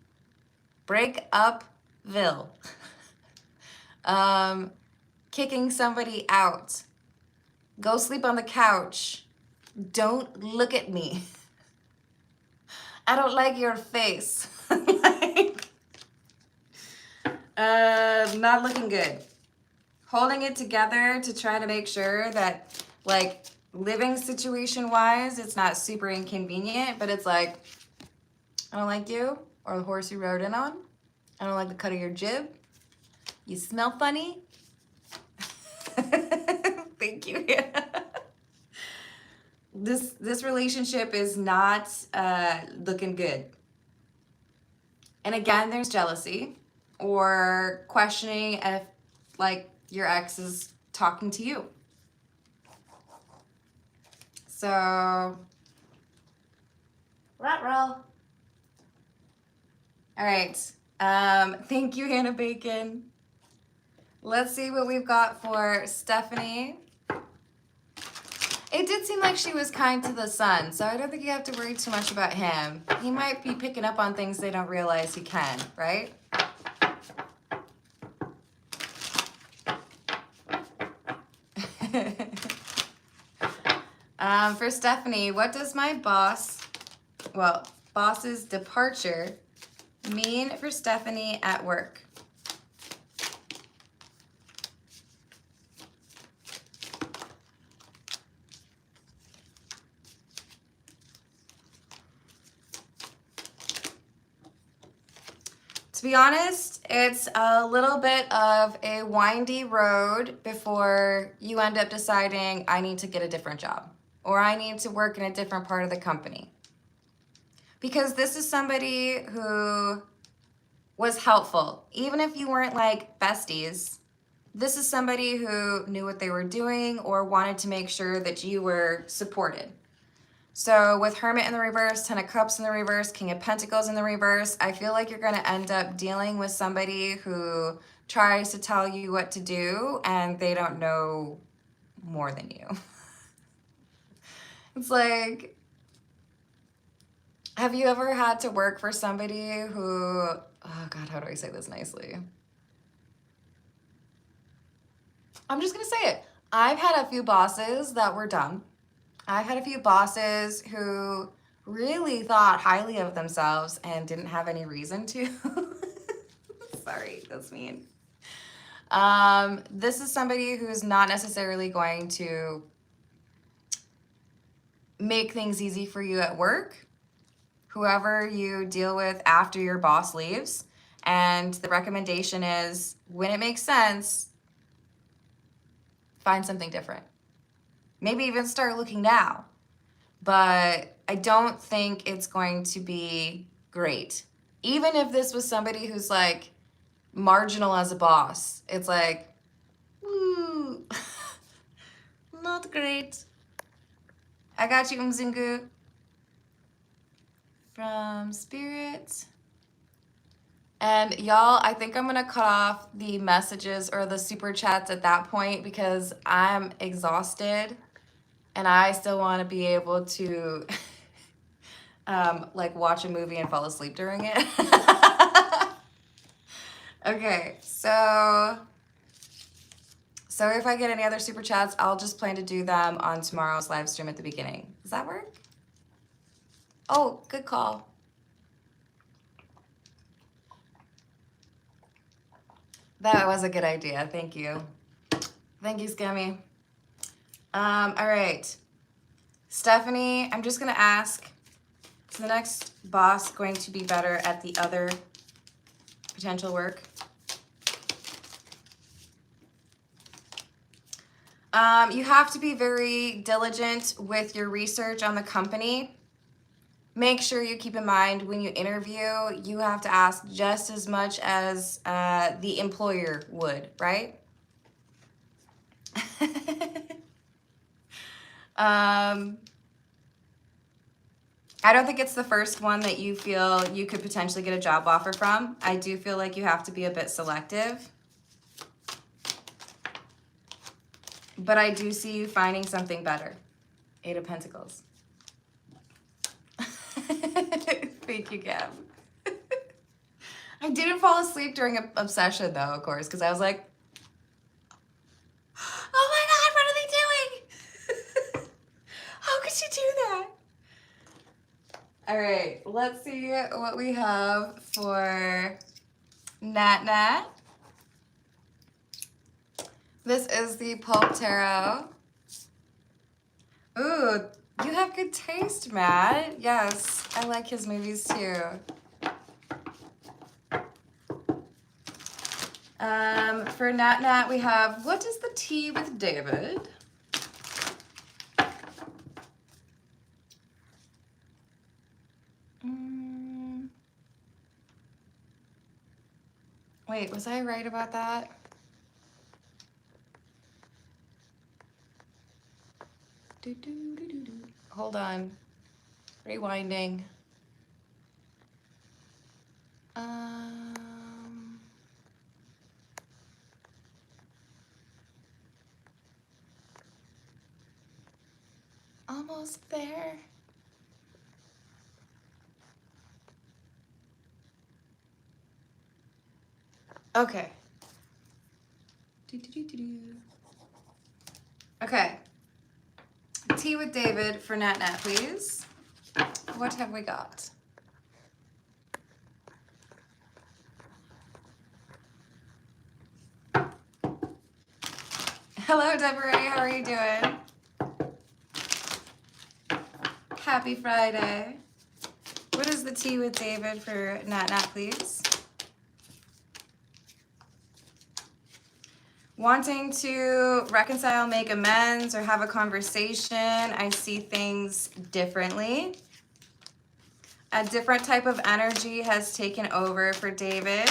Break upville. Kicking somebody out. Go sleep on the couch. Don't look at me. I don't like your face. Like, not looking good. Holding it together to try to make sure that, like, living situation wise, it's not super inconvenient, but it's like, I don't like you or the horse you rode in on. I don't like the cut of your jib. You smell funny. Thank you. This relationship is not looking good. And again, there's jealousy or questioning if like your ex is talking to you. So, ruh-roh. All right. Thank you, Hannah Bacon. Let's see what we've got for Stephanie. It did seem like she was kind to the sun, so I don't think you have to worry too much about him. He might be picking up on things they don't realize he can, right? For Stephanie, what does my boss's departure mean for Stephanie at work? To be honest, it's a little bit of a windy road before you end up deciding I need to get a different job or I need to work in a different part of the company. Because this is somebody who was helpful. Even if you weren't like besties, this is somebody who knew what they were doing or wanted to make sure that you were supported. So with Hermit in the reverse, 10 of Cups in the reverse, King of Pentacles in the reverse, I feel like you're going to end up dealing with somebody who tries to tell you what to do and they don't know more than you. It's like, have you ever had to work for somebody who, oh God, how do I say this nicely? I'm just going to say it. I've had a few bosses that were dumb. I've had a few bosses who really thought highly of themselves and didn't have any reason to. Sorry, that's mean. This is somebody who's not necessarily going to make things easy for you at work, whoever you deal with after your boss leaves. And the recommendation is, when it makes sense, find something different. Maybe even start looking now. But I don't think it's going to be great. Even if this was somebody who's like marginal as a boss, it's like, ooh, not great. I got you, Mzungu. From Spirit. And y'all, I think I'm gonna cut off the messages or the super chats at that point because I'm exhausted and I still want to be able to like watch a movie and fall asleep during it. Okay, so if I get any other super chats, I'll just plan to do them on tomorrow's live stream at the beginning. Does that work? Oh, good call. That was a good idea. Thank you. Thank you, Scammy. All right. Stephanie, I'm just going to ask, is the next boss going to be better at the other potential work? You have to be very diligent with your research on the company. Make sure you keep in mind when you interview, you have to ask just as much as the employer would, right? I don't think it's the first one that you feel you could potentially get a job offer from. I do feel like you have to be a bit selective. But I do see you finding something better. 8 of Pentacles. Thank you, Gab. I didn't fall asleep during an obsession, though, of course, because I was like, oh my God, what are they doing? How could you do that? All right, let's see what we have for Nat Nat. This is the Pulp Tarot. Ooh, you have good taste, Matt. Yes, I like his movies too. For Nat Nat, we have, what is the tea with David? Wait, was I right about that? Hold on. Rewinding. Almost there. Okay. Okay. Tea with David for Nat Nat, please. What have we got? Hello, Deborah. How are you doing? Happy Friday. What is the tea with David for Nat Nat, please? Wanting to reconcile, make amends, or have a conversation. I see things differently. A different type of energy has taken over for David.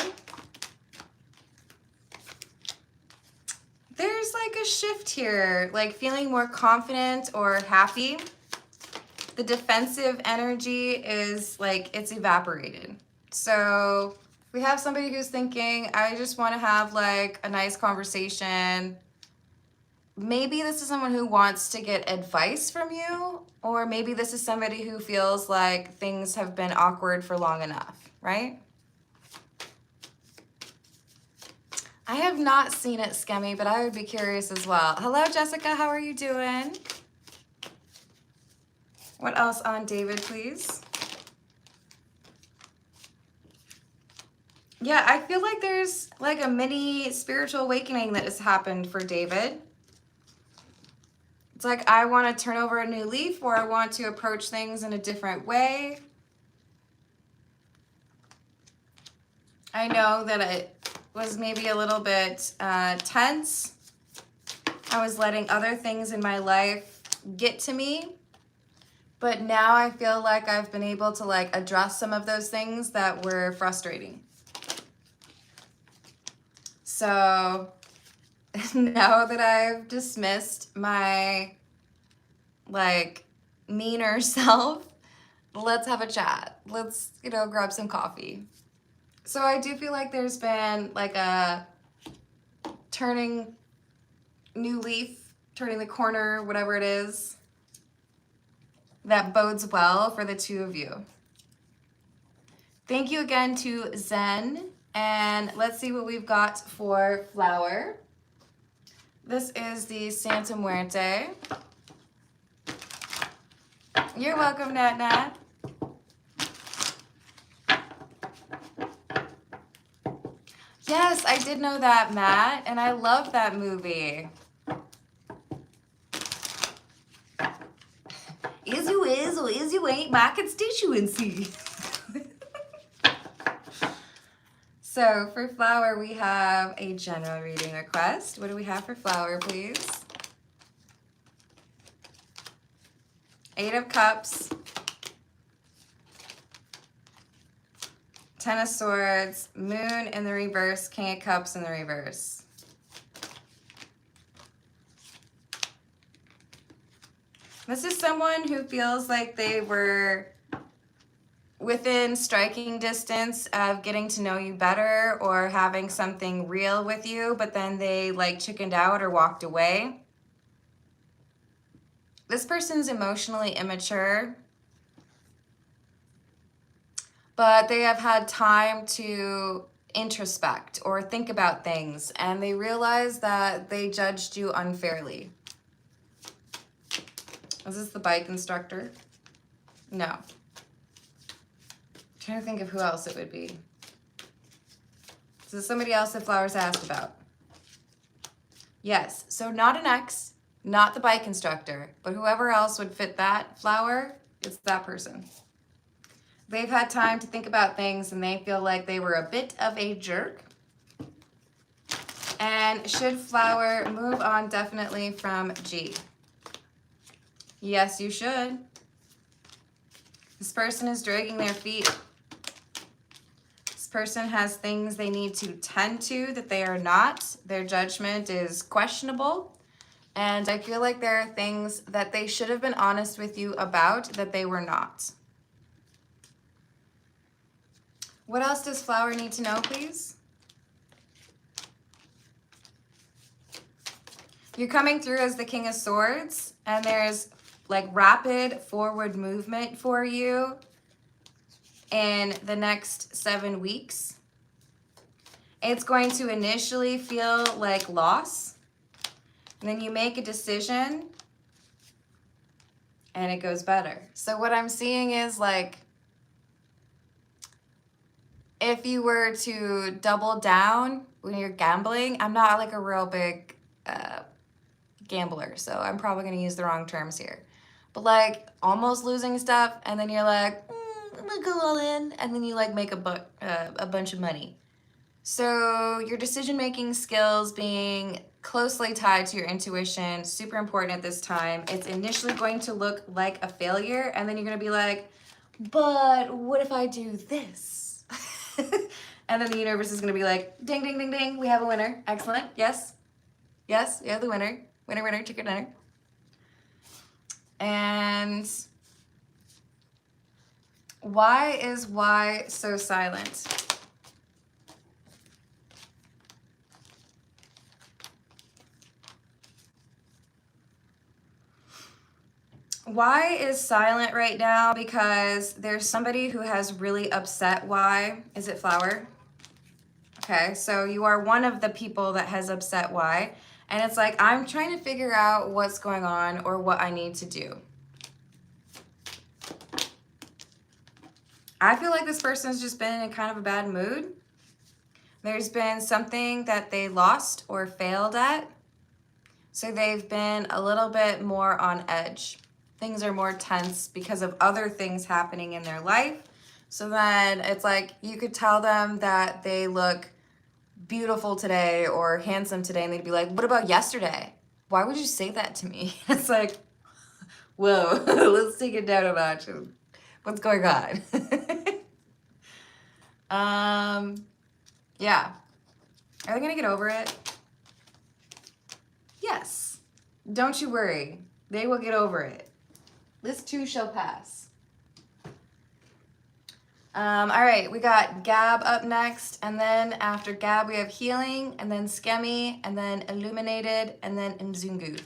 There's like a shift here, like feeling more confident or happy. The defensive energy is like it's evaporated. So we have somebody who's thinking, I just want to have like a nice conversation. Maybe this is someone who wants to get advice from you, or maybe this is somebody who feels like things have been awkward for long enough, right? I have not seen it, Skemmy, but I would be curious as well. Hello, Jessica. How are you doing? What else on David, please? Yeah, I feel like there's like a mini spiritual awakening that has happened for David. It's like I want to turn over a new leaf, or I want to approach things in a different way. I know that it was maybe a little bit tense. I was letting other things in my life get to me. But now I feel like I've been able to like address some of those things that were frustrating. So now that I've dismissed my like meaner self, let's have a chat. Let's, grab some coffee. So I do feel like there's been like a turning new leaf, turning the corner, whatever it is, that bodes well for the two of you. Thank you again to Zen. And let's see what we've got for Flower. This is the Santa Muerte. You're welcome, Nat Nat. Yes, I did know that, Matt, and I love that movie. Is you is or is you ain't my constituency. So for flower, we have a general reading request. What do we have for flower, please? 8 of Cups, 10 of Swords, Moon in the reverse, King of Cups in the reverse. This is someone who feels like they were within striking distance of getting to know you better or having something real with you, but then they like chickened out or walked away. This person's emotionally immature, but they have had time to introspect or think about things, and they realize that they judged you unfairly. Is this the bike instructor? No. I'm trying to think of who else it would be. Is this somebody else that Flowers asked about? Yes, so not an ex, not the bike instructor, but whoever else would fit that flower, it's that person. They've had time to think about things and they feel like they were a bit of a jerk. And should flower move on definitely from G? Yes, you should. This person is dragging their feet. This person has things they need to tend to that they are not. Their judgment is questionable. And I feel like there are things that they should have been honest with you about that they were not. What else does flower need to know, please? You're coming through as the King of Swords, and there's like rapid forward movement for you in the next 7 weeks. It's going to initially feel like loss, and then you make a decision and it goes better. So what I'm seeing is like, if you were to double down when you're gambling, I'm not like a real big gambler, so I'm probably gonna use the wrong terms here. But like almost losing stuff, and then you're like, I'm gonna go all in, and then you like make a bunch of money. So your decision-making skills being closely tied to your intuition, super important at this time. It's initially going to look like a failure, and then you're gonna be like, but what if I do this? And then the universe is gonna be like, ding, ding, ding, ding, we have a winner. Excellent, yes, yes, we have the winner. Winner, winner, chicken dinner. And why is Y so silent? Y is silent right now because there's somebody who has really upset Y. Is it flower? Okay, so you are one of the people that has upset Y. And it's like, I'm trying to figure out what's going on or what I need to do. I feel like this person's just been in kind of a bad mood. There's been something that they lost or failed at. So they've been a little bit more on edge. Things are more tense because of other things happening in their life. So then it's like, you could tell them that they look beautiful today or handsome today, and they'd be like, what about yesterday? Why would you say that to me? It's like, whoa, let's take it down a notch. What's going on? Yeah. Are they gonna get over it? Yes. Don't you worry. They will get over it. This too shall pass. All right, we got Gab up next, and then after Gab we have Healing, and then Skemi, and then Illuminated, and then Mzungu.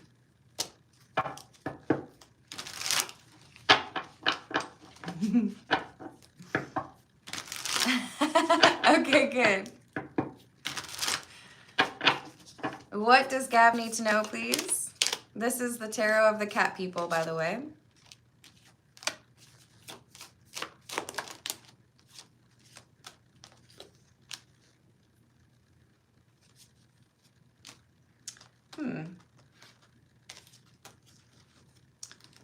Okay, good. What does Gab need to know, please? This is the tarot of the cat people, by the way.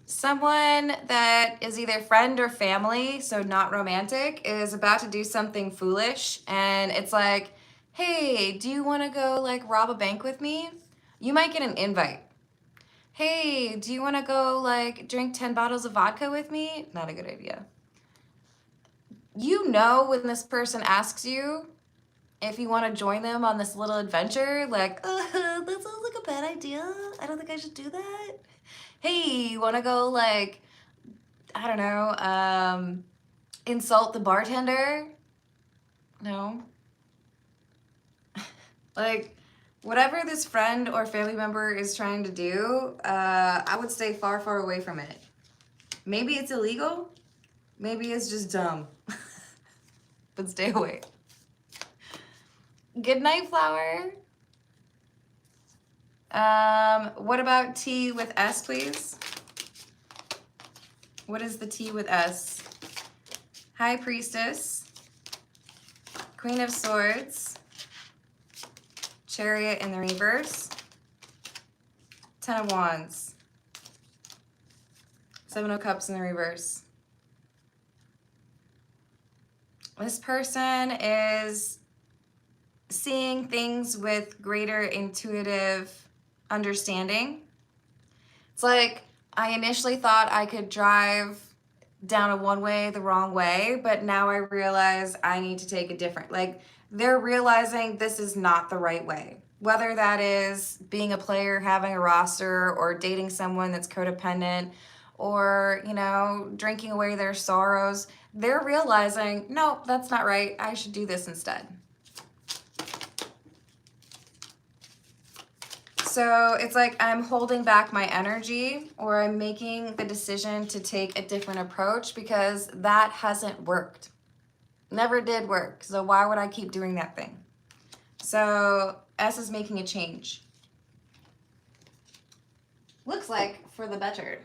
Someone that is either friend or family, so not romantic, is about to do something foolish, and it's like, hey, do you want to go like rob a bank with me? You might get an invite. Hey, do you want to go like drink 10 bottles of vodka with me? Not a good idea. You know when this person asks you if you want to join them on this little adventure, like, that sounds like a bad idea. I don't think I should do that. Hey, you want to go like, I don't know, insult the bartender? No. Like, whatever this friend or family member is trying to do, I would stay far, far away from it. Maybe it's illegal. Maybe it's just dumb. But stay away. Good night, flower. What about T with S, please? What is the T with S? High Priestess, Queen of Swords, Chariot in the reverse, Ten of Wands, Seven of Cups in the reverse. This person is seeing things with greater intuitive understanding. It's like, I initially thought I could drive down a one-way the wrong way, but now I realize I need to take a different, like, they're realizing this is not the right way. Whether that is being a player, having a roster, or dating someone that's codependent, or, you know, drinking away their sorrows, they're realizing, no, that's not right. I should do this instead. So it's like I'm holding back my energy, or I'm making the decision to take a different approach because that hasn't worked. Never did work. So why would I keep doing that thing? So S is making a change. Looks like for the better.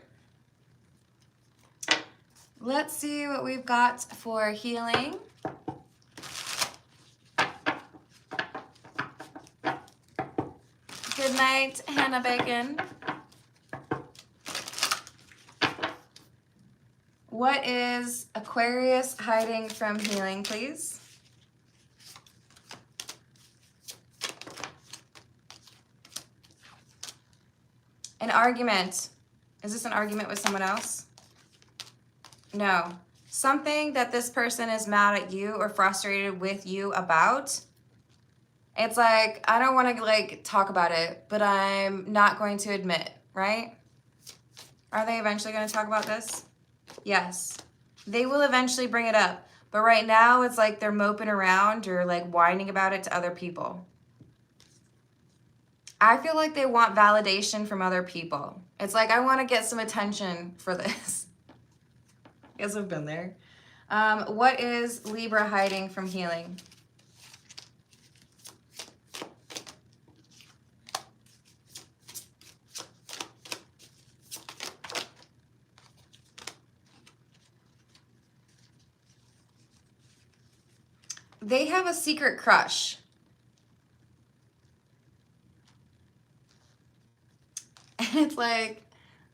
Let's see what we've got for healing. Good night, Hannah Bacon. What is Aquarius hiding from healing, please? An argument. Is this an argument with someone else? No. Something that this person is mad at you or frustrated with you about. It's like, I don't want to like talk about it, but I'm not going to admit, right? Are they eventually going to talk about this? Yes. They will eventually bring it up. But right now it's like they're moping around or like whining about it to other people. I feel like they want validation from other people. It's like, I want to get some attention for this. Guess I've been there. What is Libra hiding from healing? They have a secret crush. And it's like,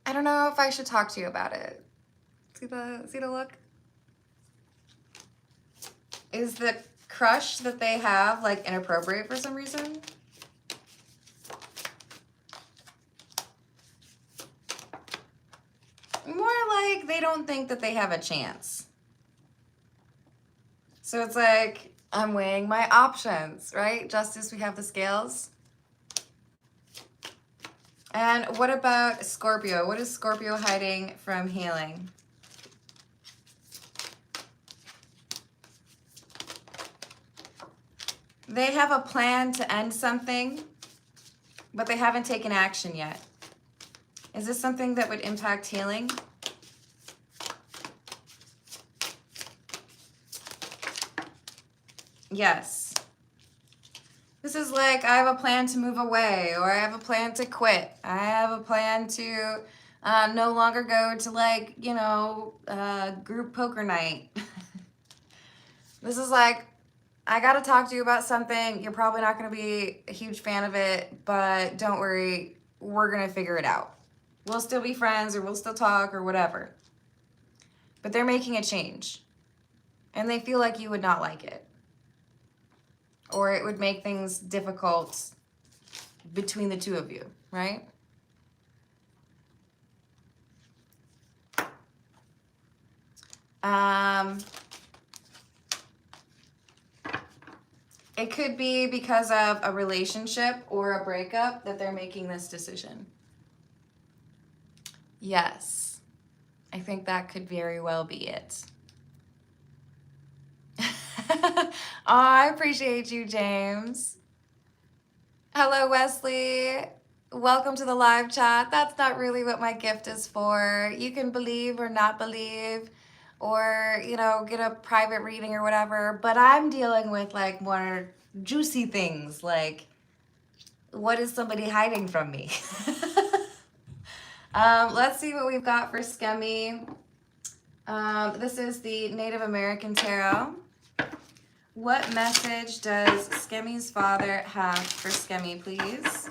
I don't know if I should talk to you about it. See the look? Is the crush that they have like inappropriate for some reason? More like they don't think that they have a chance. So it's like, I'm weighing my options, right? Justice, we have the scales. And what about Scorpio? What is Scorpio hiding from healing? They have a plan to end something, but they haven't taken action yet. Is this something that would impact healing? Yes. This is like, I have a plan to move away, or I have a plan to quit. I have a plan to no longer go to like, you know, group poker night. This is like, I got to talk to you about something. You're probably not going to be a huge fan of it, but don't worry, we're going to figure it out. We'll still be friends or we'll still talk or whatever. But they're making a change. And they feel like you would not like it. Or it would make things difficult between the two of you, right? It could be because of a relationship or a breakup that they're making this decision. Yes, I think that could very well be it. Oh, I appreciate you, James. Hello, Wesley. Welcome to the live chat. That's not really what my gift is for. You can believe or not believe, or, you know, get a private reading or whatever. But I'm dealing with like more juicy things, like what is somebody hiding from me? Let's see what we've got for Skemi. This is the Native American Tarot. What message does Skemi's father have for Skemi, please?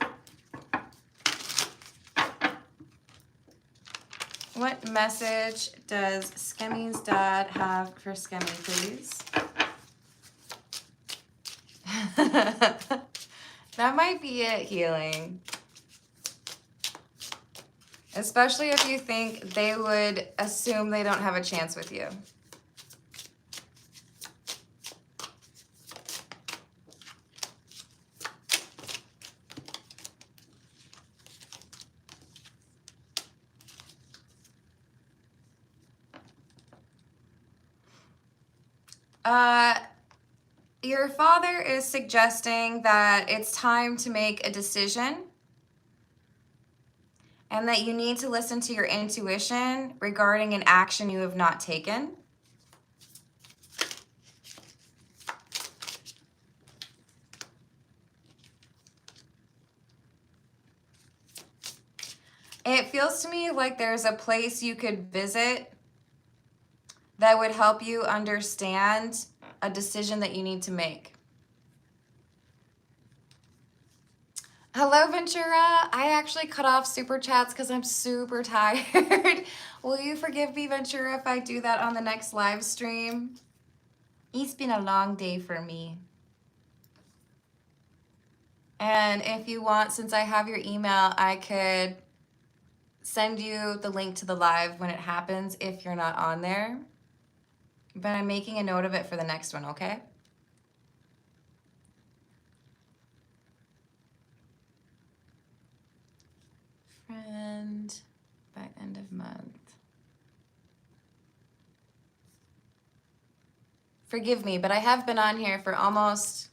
What message does Skemi's dad have for Skemi, please? That might be it, healing. Especially if you think they would assume they don't have a chance with you. Your father is suggesting that it's time to make a decision and that you need to listen to your intuition regarding an action you have not taken. It feels to me like there's a place you could visit that would help you understand a decision that you need to make. Hello, Ventura. I actually cut off super chats because I'm super tired. Will you forgive me, Ventura, if I do that on the next live stream? It's been a long day for me. And if you want, since I have your email, I could send you the link to the live when it happens if you're not on there. But I'm making a note of it for the next one, okay? Friend by end of month. Forgive me, but I have been on here for almost...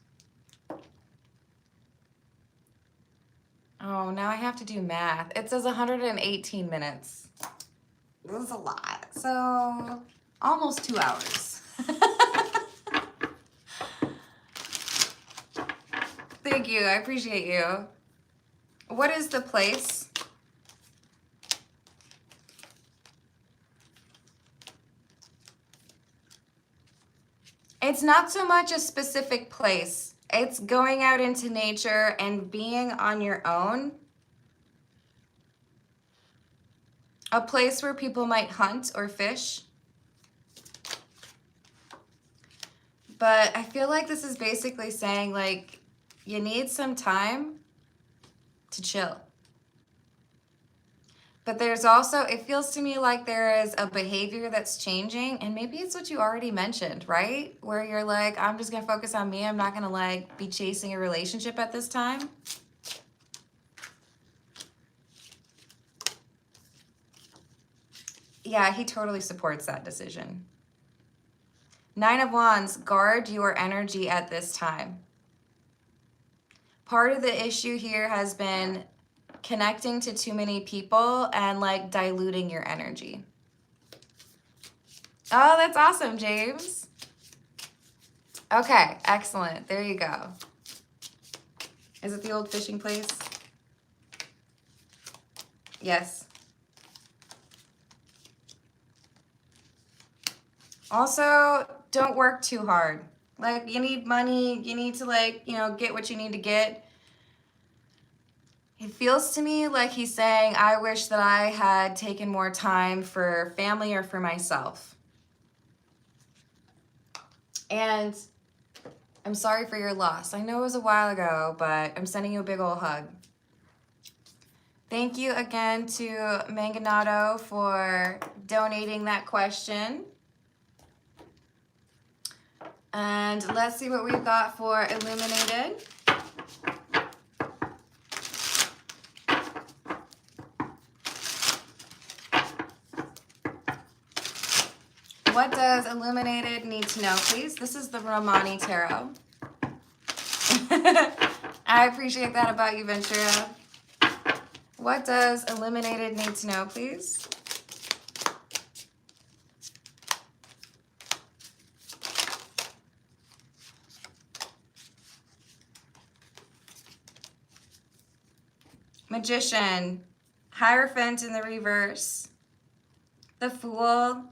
Oh, now I have to do math. It says 118 minutes. This is a lot. So... almost 2 hours. Thank you. I appreciate you. What is the place? It's not so much a specific place. It's going out into nature and being on your own. A place where people might hunt or fish. But I feel like this is basically saying, like, you need some time to chill. But there's also, it feels to me like there is a behavior that's changing, and maybe it's what you already mentioned, right? Where you're like, I'm just gonna focus on me. I'm not gonna like be chasing a relationship at this time. Yeah, he totally supports that decision. 9 of Wands, guard your energy at this time. Part of the issue here has been connecting to too many people and like diluting your energy. Oh, that's awesome, James. Okay, excellent. There you go. Is it the old fishing place? Yes. Also, don't work too hard. Like, you need money, you need to, like, you know, get what you need to get. He feels to me like he's saying, I wish that I had taken more time for family or for myself. And I'm sorry for your loss. I know it was a while ago, but I'm sending you a big old hug. Thank you again to Manganato for donating that question. And let's see what we've got for Illuminated. What does Illuminated need to know, please? This is the Romani Tarot. I appreciate that about you, Ventura. What does Illuminated need to know, please? Magician, Hierophant in the reverse, the Fool,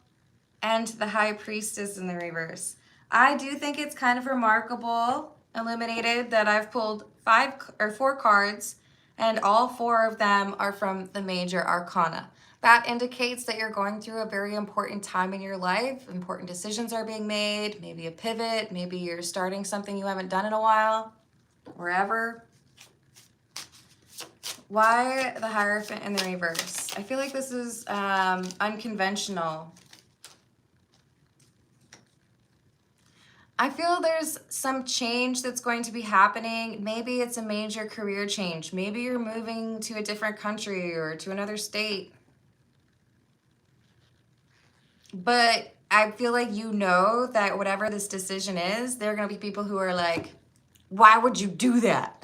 and the High Priestess in the reverse. I do think it's kind of remarkable, Illuminated, that I've pulled 4 cards, and all 4 of them are from the major arcana. That indicates that you're going through a very important time in your life. Important decisions are being made, maybe a pivot, maybe you're starting something you haven't done in a while, wherever. Why the Hierophant in the reverse? I feel like this is unconventional. I feel there's some change that's going to be happening. Maybe it's a major career change. Maybe you're moving to a different country or to another state. But I feel like you know that whatever this decision is, there are going to be people who are like, why would you do that?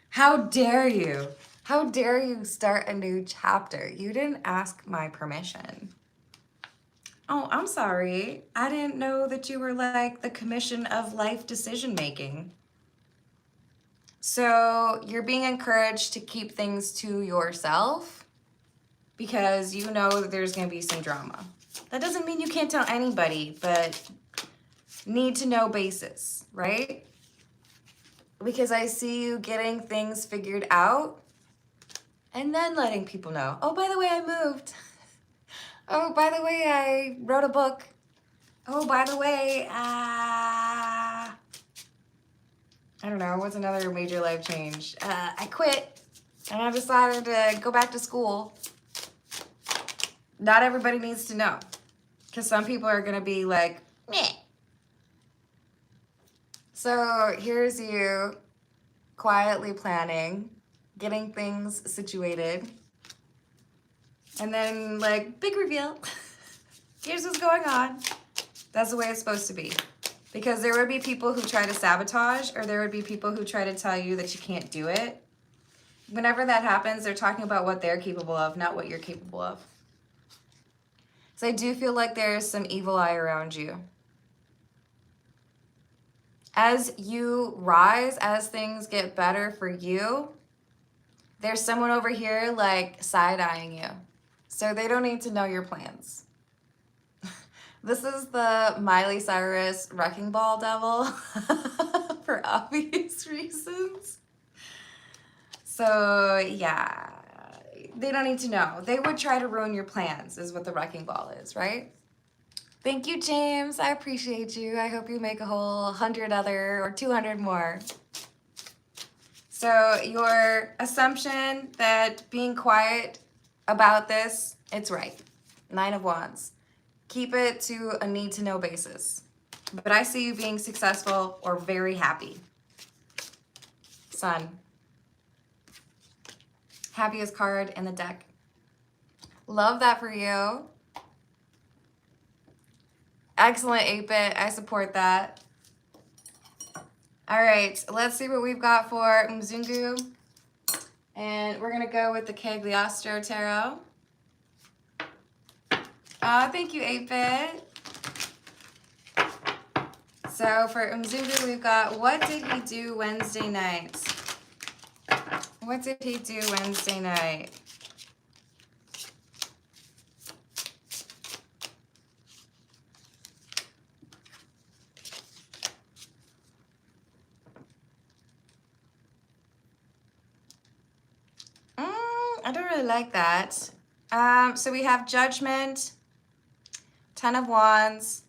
How dare you? How dare you start a new chapter? You didn't ask my permission. Oh, I'm sorry. I didn't know that you were like the commission of life decision making. So you're being encouraged to keep things to yourself because you know that there's going to be some drama. That doesn't mean you can't tell anybody, but need to know basis, right? Because I see you getting things figured out and then letting people know. Oh, by the way, I moved. Oh, by the way, I wrote a book. Oh, by the way, I don't know, what's another major life change? I quit and I decided to go back to school. Not everybody needs to know because some people are going to be like, meh. So here's you quietly planning, getting things situated. And then, like, big reveal. Here's what's going on. That's the way it's supposed to be. Because there would be people who try to sabotage, or there would be people who try to tell you that you can't do it. Whenever that happens, they're talking about what they're capable of, not what you're capable of. So I do feel like there's some evil eye around you. As you rise, as things get better for you, there's someone over here, like, side-eyeing you. So they don't need to know your plans. This is the Miley Cyrus Wrecking Ball Devil for obvious reasons. So yeah, they don't need to know. They would try to ruin your plans is what the Wrecking Ball is, right? Thank you, James. I appreciate you. I hope you make a whole 100 other or 200 more. So your assumption that being quiet about this, it's right. 9 of Wands. Keep it to a need-to-know basis. But I see you being successful or very happy. Sun. Happiest card in the deck. Love that for you. Excellent 8-bit. I support that. All right, let's see what we've got for Mzungu. And we're going to go with the Cagliostro Tarot. Thank you, 8-bit. So for Mzungu, we've got, what did he do Wednesday night? What did he do Wednesday night? really like that. So we have Judgment, Ten of Wands,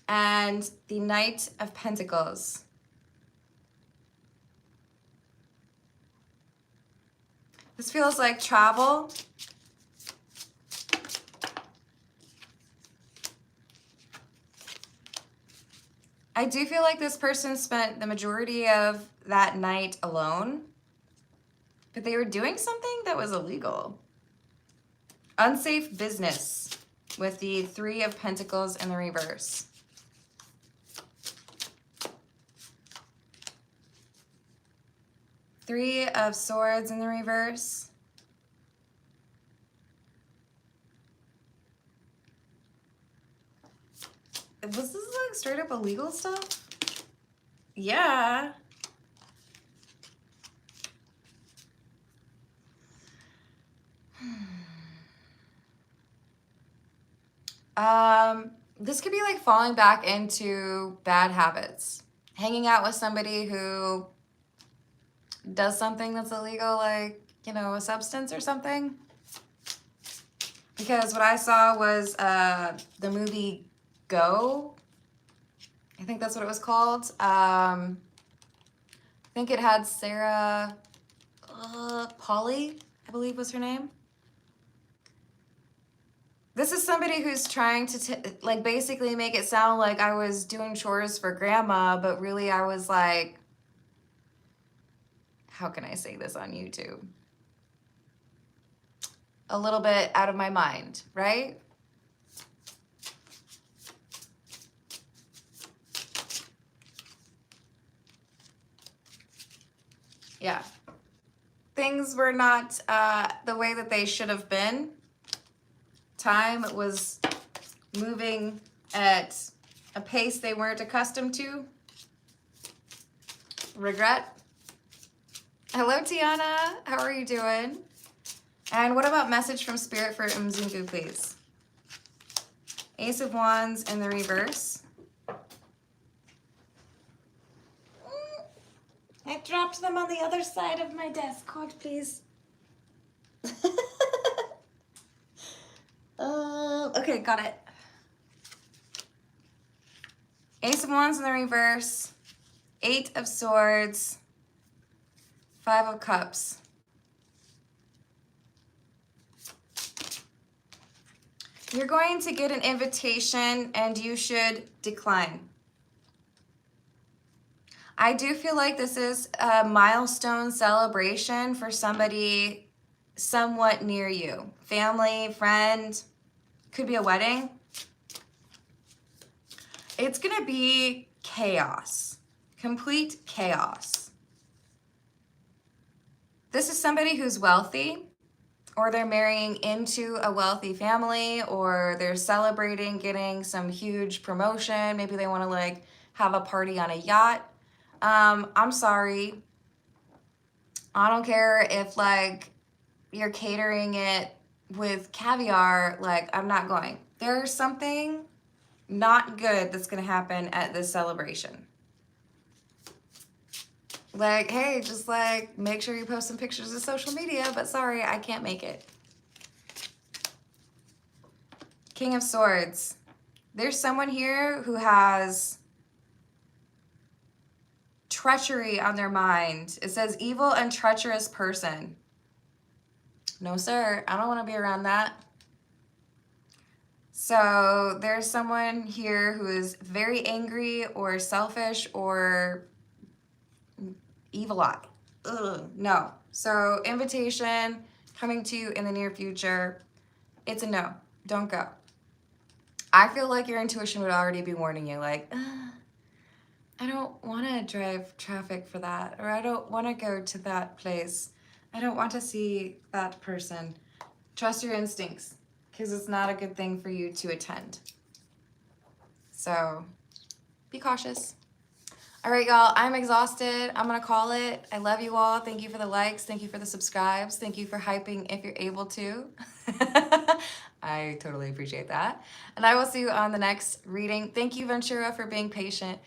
and the Knight of Pentacles. This feels like travel. I do feel like this person spent the majority of that night alone, but they were doing something that was illegal. Unsafe business with the Three of Pentacles in the reverse. Three of Swords in the reverse. Was this like straight up illegal stuff? Yeah. This could be like falling back into bad habits. Hanging out with somebody who does something that's illegal, like, you know, a substance or something. Because what I saw was the movie Go. I think that's what it was called. I think it had Sarah Polly, I believe was her name. This is somebody who's trying to like basically make it sound like I was doing chores for grandma, but really I was like, how can I say this on YouTube? A little bit out of my mind, right? Yeah. Things were not the way that they should have been. Time was moving at a pace they weren't accustomed to. Regret. Hello, Tiana. How are you doing? And what about message from Spirit for Mzungu, please? Ace of Wands in the reverse. I dropped them on the other side of my desk. Hold, please. Okay, got it. Ace of Wands in the reverse. Eight of Swords. Five of Cups. You're going to get an invitation and you should decline. I do feel like this is a milestone celebration for somebody somewhat near you. Family, friend, could be a wedding. It's gonna be chaos, complete chaos. This is somebody who's wealthy, or they're marrying into a wealthy family, or they're celebrating getting some huge promotion. Maybe they wanna like have a party on a yacht. I'm sorry. I don't care if like you're catering it with caviar, like I'm not going. There's something not good that's gonna happen at this celebration. Like, hey, just like make sure you post some pictures of social media, but sorry, I can't make it. King of Swords. There's someone here who has treachery on their mind. It says evil and treacherous person. No, sir, I don't want to be around that. So there's someone here who is very angry or selfish or evil eye. Ugh, no. So invitation coming to you in the near future. It's a no. Don't go. I feel like your intuition would already be warning you, like, I don't want to drive traffic for that, or I don't want to go to that place. I don't want to see that person. Trust your instincts, because it's not a good thing for you to attend. So be cautious. All right, y'all, I'm exhausted. I'm going to call it. I love you all. Thank you for the likes. Thank you for the subscribes. Thank you for hyping if you're able to. I totally appreciate that. And I will see you on the next reading. Thank you, Ventura, for being patient.